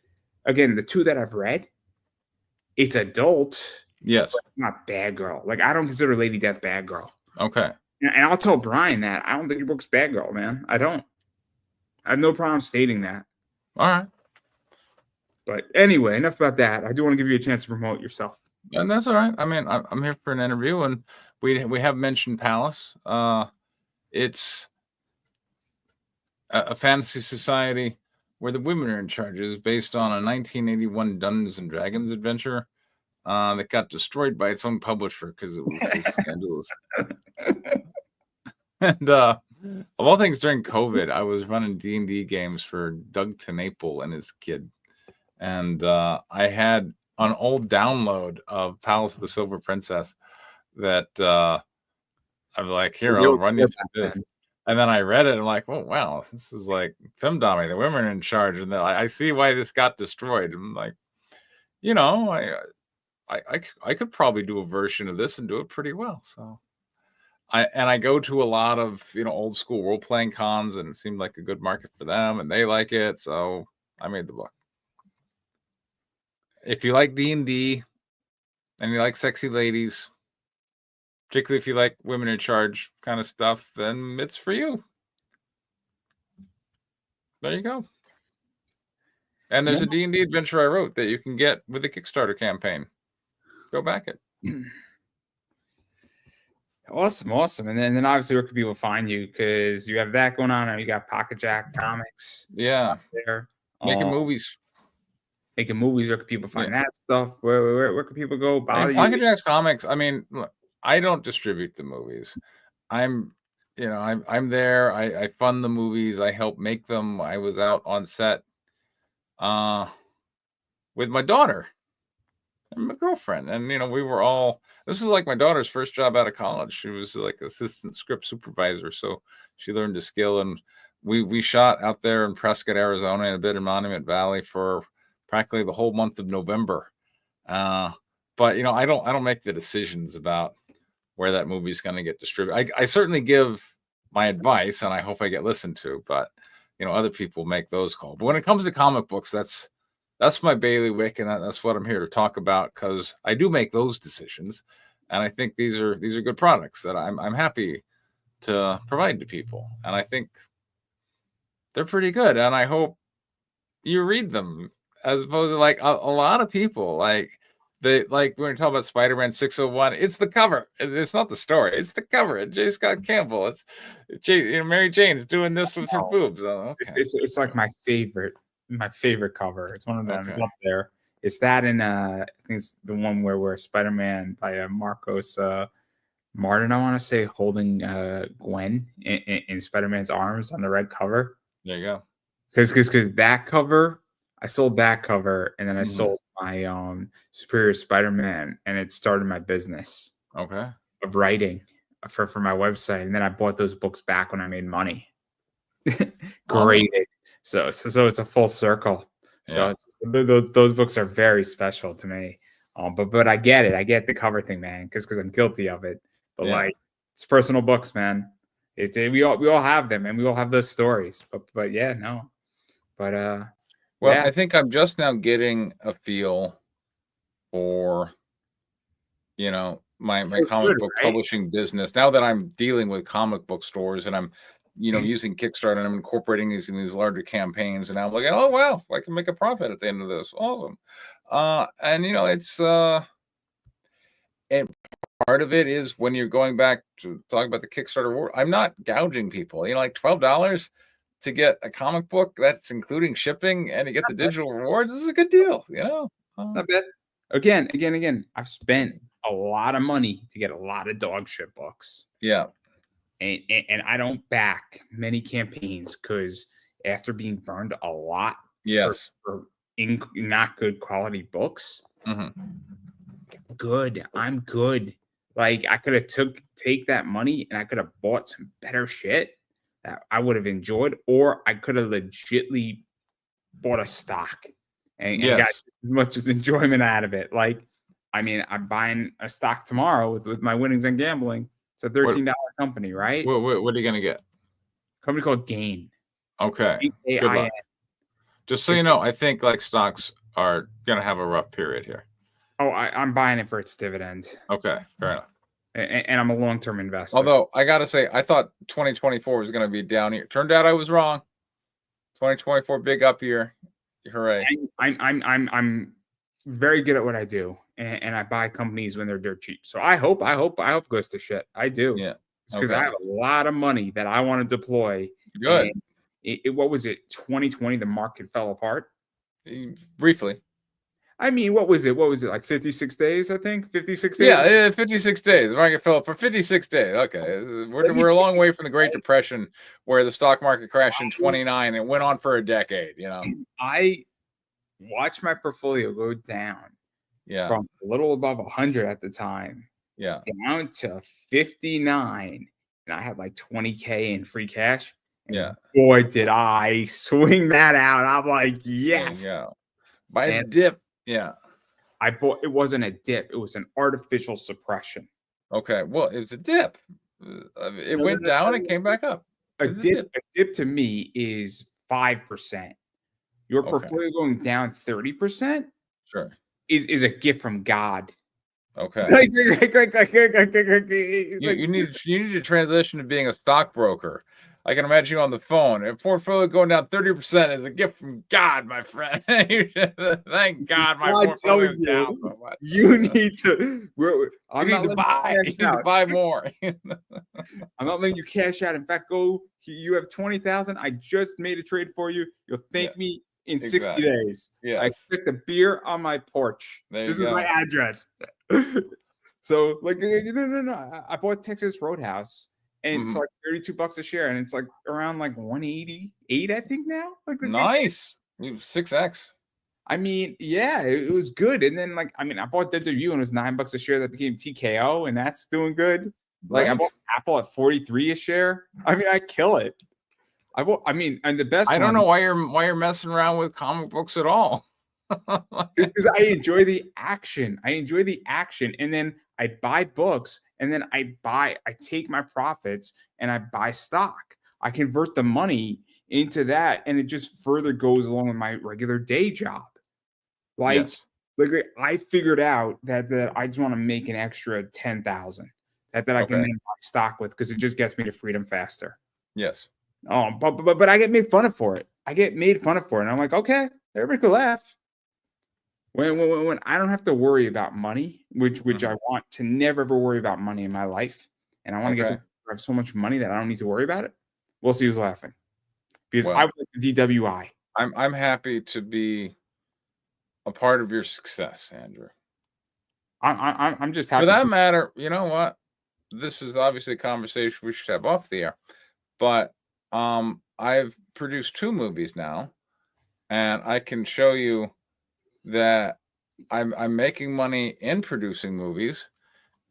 again, the two that I've read, it's adult. Yes. Not bad girl. Like I don't consider Lady Death bad girl. Okay. And I'll tell Brian that I don't think your book's bad girl, man. I don't. I have no problem stating that. All right. But anyway, enough about that. I do want to give you a chance to promote yourself. And that's all right. I mean, I'm here for an interview, and we have mentioned Palace. It's a fantasy society where the women are in charge. It's based on a 1981 Dungeons and Dragons adventure that got destroyed by its own publisher because it was so scandalous. And of all things, during COVID, I was running D&D games for Doug Tenaple and his kid. And I had an old download of Palace of the Silver Princess that I'm like, here, I'll run you through this. And then I read it, and I'm like, oh, wow, this is like femdommy. The women are in charge. And then I see why this got destroyed. I'm like, you know, I could probably do a version of this and do it pretty well. So I go to a lot of, old school role playing cons, and it seemed like a good market for them, and they like it. So I made the book. If you like D&D and you like sexy ladies, particularly if you like women in charge kind of stuff, then it's for you. There you go. And there's a D&D adventure I wrote that you can get with the Kickstarter campaign. Go back it. Awesome. And then obviously where can people find you? Because you have that going on, and you got Pocket Jack Comics. Yeah. There. Making movies. Where can people find that stuff? Where can people go? Pocket Jack's Comics. I mean, look, I don't distribute the movies. I'm there. I fund the movies. I help make them. I was out on set with my daughter and my girlfriend, and we were all. This is like my daughter's first job out of college. She was like assistant script supervisor, so she learned a skill, and we shot out there in Prescott, Arizona, and a bit in Monument Valley for practically the whole month of November. But I don't make the decisions about where that movie is going to get distributed. I certainly give my advice, and I hope I get listened to, but other people make those calls. But when it comes to comic books, that's my bailiwick, and that's what I'm here to talk about, because I do make those decisions, and I think these are good products that I'm happy to provide to people, and I think they're pretty good, and I hope you read them, as opposed to like a lot of people when we talk about Spider-Man 601, it's the cover. It's not the story. It's the cover. And J. Scott Campbell. It's Mary Jane's doing this with her boobs. Oh, okay. It's like my favorite cover. It's one of them. Okay. It's up there. It's that, and I think it's the one where Spider-Man by Marcos Martin, I want to say, holding Gwen in Spider-Man's arms on the red cover. There you go. Because that cover, I sold that cover, and then I sold my Superior Spider-Man, and it started my business. Okay. Of writing for my website, and then I bought those books back when I made money. Graded. So it's a full circle. Yeah. So those books are very special to me. But I get it. I get the cover thing, man, because I'm guilty of it. But like, it's personal books, man. We all have them, and we all have those stories. But yeah, no. But well, yeah. I think I'm just now getting a feel for my comic book publishing business, now that I'm dealing with comic book stores, and I'm using Kickstarter, and I'm incorporating these in these larger campaigns, and I'm like, oh wow, I can make a profit at the end of this. Awesome. And it's and part of it is when you're going back to talk about the Kickstarter reward, I'm not gouging people. Like $12 to get a comic book, that's including shipping, and you get the digital rewards. This is a good deal. It's not bad. Again, I've spent a lot of money to get a lot of dog shit books. Yeah. and I don't back many campaigns because after being burned a lot Yes. for not good quality books, good. I'm good. Like I could have take that money and I could have bought some better shit that I would have enjoyed, or I could have legitly bought a stock and got Yes. as much as enjoyment out of it. Like, I mean, I'm buying a stock tomorrow with my winnings and gambling. It's a $13 company, right? What are you gonna get? Company called Gain. Okay. Good Gain. luck. Just so you know, I think like stocks are gonna have a rough period here. Oh, I'm buying it for its dividend. Okay, fair enough. And I'm a long-term investor. Although I gotta say, I thought 2024 was gonna be down here. Turned out I was wrong. 2024 big up year. Hooray! I'm very good at what I do, and I buy companies when they're dirt cheap. So I hope it goes to shit. I do. Yeah. Because I have a lot of money that I want to deploy. Good. And what was it? 2020, the market fell apart. Briefly. I mean, what was it? Like 56 days? I think 56 days. Yeah, 56 days. The market fell for 56 days. Okay, we're a long way from the Great Depression, where the stock market crashed in 29 and went on for a decade. You know, I watched my portfolio go down. Yeah. From a little above 100 at the time. Yeah. Down to 59, and I had like 20K in free cash. And yeah. Boy, did I swing that out! I'm like, yes. Yeah. By a dip. Yeah. I bought. It wasn't a dip. It was an artificial suppression. Okay. Well, it's a dip. It went down and came back up. A dip to me is 5%. Your portfolio going down 30%. Sure. Is a gift from God. Okay. You need to transition to being a stockbroker. I can imagine you on the phone. A portfolio going down 30% is a gift from God, my friend. Thank God my portfolio is down so much. You need to. You need to buy. You need to buy more. I'm not letting you cash out. In fact, you have 20,000. I just made a trade for you. You'll thank me in 60 days. Yeah. I expect a beer on my porch. This is my address. So, like, no. I bought Texas Roadhouse and for like $32 a share, and it's like around like 188, I think now. Like, nice. 6x. I mean, yeah, it was good. And then, like, I mean, I bought WWE and it was $9 a share that became TKO, and that's doing good. Like, I bought Apple at 43 a share. I mean, I kill it. And the best. I don't know why you're messing around with comic books at all. Because I enjoy the action. And then I buy books, and then I take my profits and I buy stock. I convert the money into that, and it just further goes along with my regular day job. Like I figured out that I just want to make an extra 10,000 that I can then buy stock with, because it just gets me to freedom faster. Yes. But I get made fun of for it. And I'm like, okay, everybody could laugh. When I don't have to worry about money, which I want to never ever worry about money in my life, and I want to have so much money that I don't need to worry about it. We'll see who's laughing, because I would like the DWI. I'm happy to be a part of your success, Andrew. I'm just happy. For that matter, you know what? This is obviously a conversation we should have off the air, but I've produced 2 movies now, and I can show you that I'm making money in producing movies,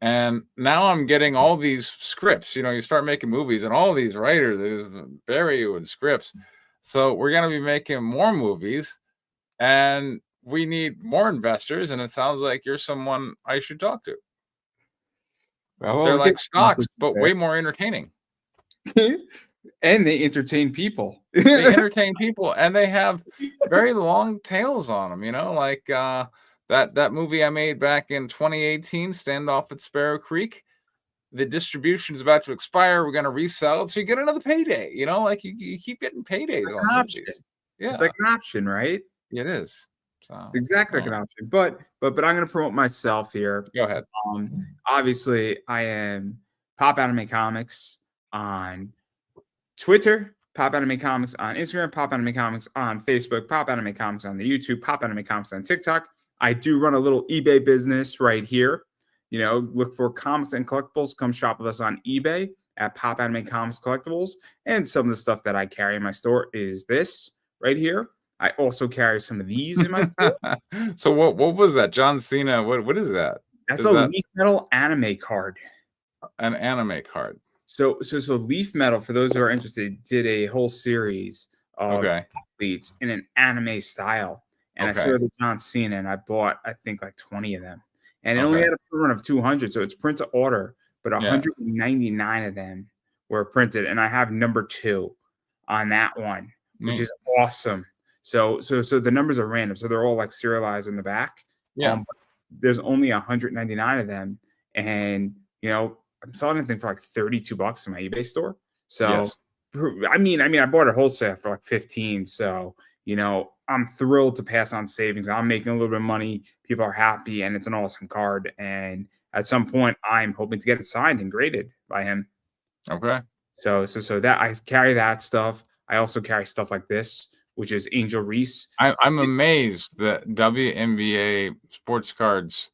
and now I'm getting all these scripts. You know, you start making movies, and all these writers bury you in scripts. So we're going to be making more movies, and we need more investors. And it sounds like you're someone I should talk to. Well, they're like stocks, but way more entertaining. And they entertain people. They entertain people, and they have very long tails on them. You know, like that movie I made back in 2018, Standoff at Sparrow Creek. The distribution is about to expire. We're going to resell it, so you get another payday. You know, like you keep getting paydays on movies. Yeah, it's like an option, right? It is. So it's exactly like an option. But I'm going to promote myself here. Go ahead. Obviously, I am Pop Anime Comics on Twitter, Pop Anime Comics on Instagram, Pop Anime Comics on Facebook, Pop Anime Comics on the YouTube, Pop Anime Comics on TikTok. I do run a little eBay business right here. You know, look for comics and collectibles. Come shop with us on eBay. at Pop Anime Comics Collectibles. And some of the stuff that I carry in my store is this right here. I also carry some of these in my store. So what was that? John Cena. What is that? That's Is a that Leaf Metal anime card. an anime card? So Leaf Metal, for those who are interested, did a whole series of Okay. athletes in an anime style. And I saw Okay. the John Cena, and I bought, I think, like 20 of them. And it only Okay. had a print run of 200, so it's print to order, but Yeah. 199 of them were printed. And I have number 2 on that one, which Neat. is awesome. So the numbers are random, so they're all like serialized in the back. Yeah. There's only 199 of them, and I'm selling anything for like $32 in my eBay store. So, Yes. I mean, I bought it wholesale for like 15. So, I'm thrilled to pass on savings. I'm making a little bit of money. People are happy, and it's an awesome card. And at some point, I'm hoping to get it signed and graded by him. Okay. So that I carry that stuff. I also carry stuff like this, which is Angel Reese. I'm amazed that WNBA sports cards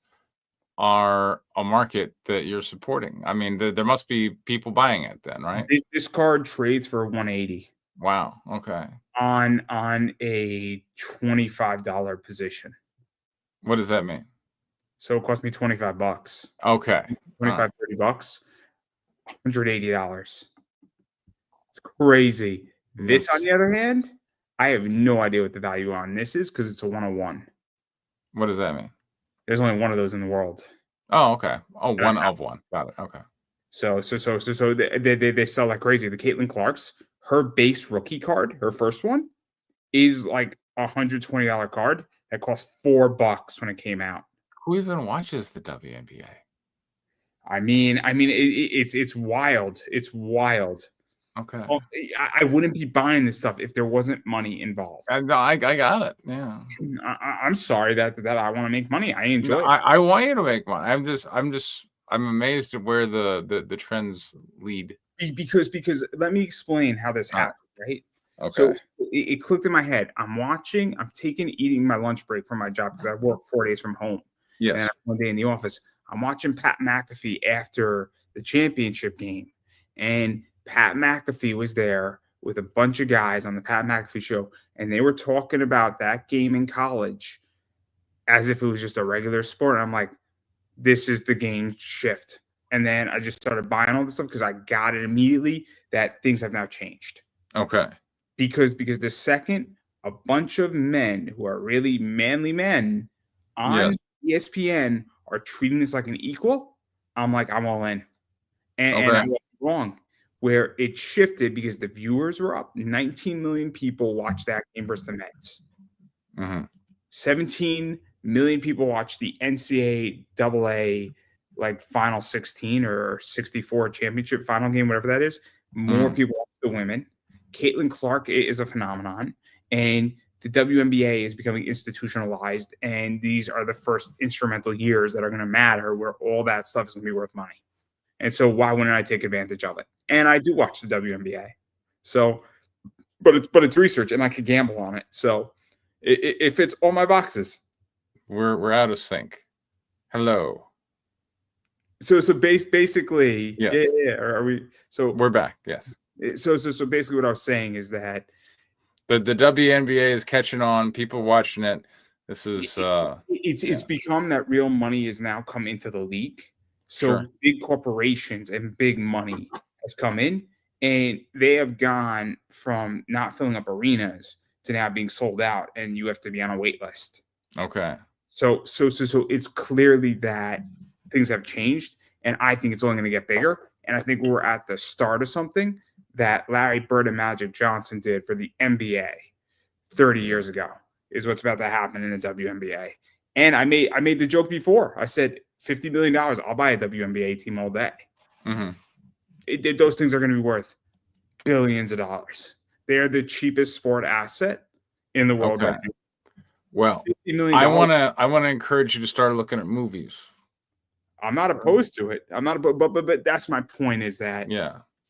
are a market that you're supporting. I mean, there must be people buying it then, right? This card trades for 180 Wow. Okay. on a $25 position. What does that mean? So it cost me $25. Okay. 25, $30, $180. It's crazy. This, on the other hand, I have no idea what the value on this is because it's a 101. What does that mean? There's only one of those in the world. Oh, okay. Oh, one of one. Got it. Okay. So they sell like crazy. The Caitlin Clark's, her base rookie card, her first one, is like $120 card that cost $4 when it came out. Who even watches the WNBA? I mean, it's wild. It's wild. Okay. I wouldn't be buying this stuff if there wasn't money involved. I got it. Yeah. I'm sorry that I want to make money. I enjoy it. I want you to make money. I'm amazed at where the trends lead. Because let me explain how this happened, right? Okay. So it clicked in my head. I'm eating my lunch break from my job because I work 4 days from home. Yes. And 1 day in the office. I'm watching Pat McAfee after the championship game. And Pat McAfee was there with a bunch of guys on the Pat McAfee show. And they were talking about that game in college as if it was just a regular sport. And I'm like, this is the game shift. And then I just started buying all this stuff because I got it immediately that things have now changed. Okay. Because the second a bunch of men who are really manly men on ESPN are treating this like an equal, I'm like, I'm all in. And I was wrong. Where it shifted because the viewers were up. 19 million people watched that game versus the Mets. 17 million people watched the NCAA like final 16 or 64 championship final game, whatever that is. More people watch the women. Caitlin Clark is a phenomenon, and the WNBA is becoming institutionalized, and these are the first instrumental years that are going to matter where all that stuff is going to be worth money. And so why wouldn't I take advantage of it? And I do watch the WNBA. So, but it's research, and I could gamble on it. So it fits all my boxes. We're out of sync. Hello. So basically, yes. Yeah. Are we? So we're back. Yes. So basically, what I was saying is that the WNBA is catching on. People watching it. This is it's become that real money has now come into the league. So big corporations and big money has come in, and they have gone from not filling up arenas to now being sold out, and you have to be on a wait list. Okay. So it's clearly that things have changed, and I think it's only going to get bigger. And I think we're at the start of something that Larry Bird and Magic Johnson did for the NBA 30 years ago is what's about to happen in the WNBA. And I made the joke before. I said $50 million, I'll buy a WNBA team all day. Those things are going to be worth billions of dollars. They're the cheapest sport asset in the world right now. Well, I want to encourage you to start looking at movies. I'm not opposed to it. I'm not, but that's my point. Is that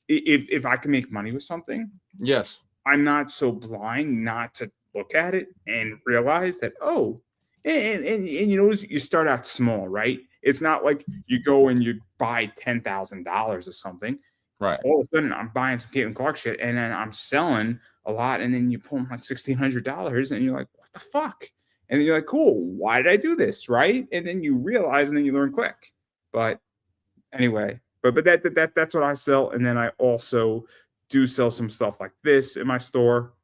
if I can make money with something, yes, I'm not so blind not to look at it and realize that and you start out small, right? It's not like you go and you buy $10,000 or something. Right. all of a sudden I'm buying some Caitlin Clark shit, and then I'm selling a lot, and then you pull like $1,600, and you're like, what the fuck? And then you're like, cool, why did I do this, right? And then you realize, and then you learn quick. But anyway, but that's what I sell, and then I also do sell some stuff like this in my store.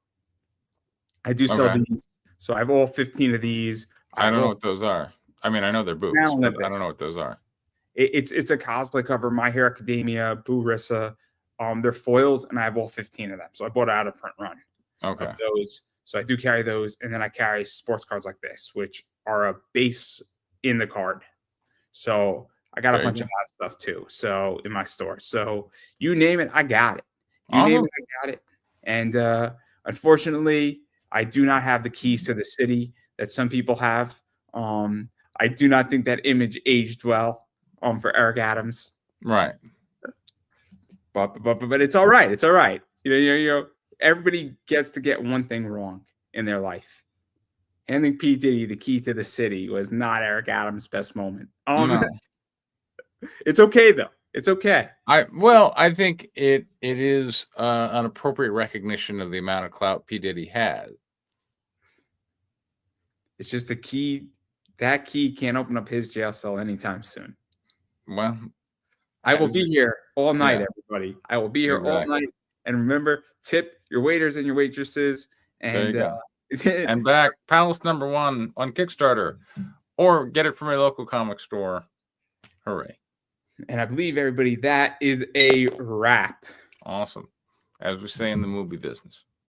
I do sell Okay. these, so I have all 15 of these. I I have don't know all what those are. I mean, I know they're now boots, but I Olympus. don't know what those are. It's a cosplay cover. My Hero Academia, Boo Rissa. They're foils, and I have all 15 of them. So I bought out a print run Okay. of those. So I do carry those, and then I carry sports cards like this, which are a base in the card. So I got a There you bunch go. of that stuff too. So in my store. So you name it, I got it. You name Awesome. it, I got it. And unfortunately, I do not have the keys to the city that some people have. I do not think that image aged well for Eric Adams. Right. But it's all right. It's all right. Everybody gets to get one thing wrong in their life. Handing P. Diddy the key to the city was not Eric Adams' best moment. No. It's okay though. It's okay. I think it is an appropriate recognition of the amount of clout P. Diddy has. It's just the key. That key can't open up his jail cell anytime soon. Well, I will be here all night, yeah, everybody. I will be here all exactly. night. And remember, tip your waiters and your waitresses. There you And go. And back Palace #1 on Kickstarter, or get it from a local comic store. Hooray. And I believe, everybody, that is a wrap. Awesome. As we say in the movie business.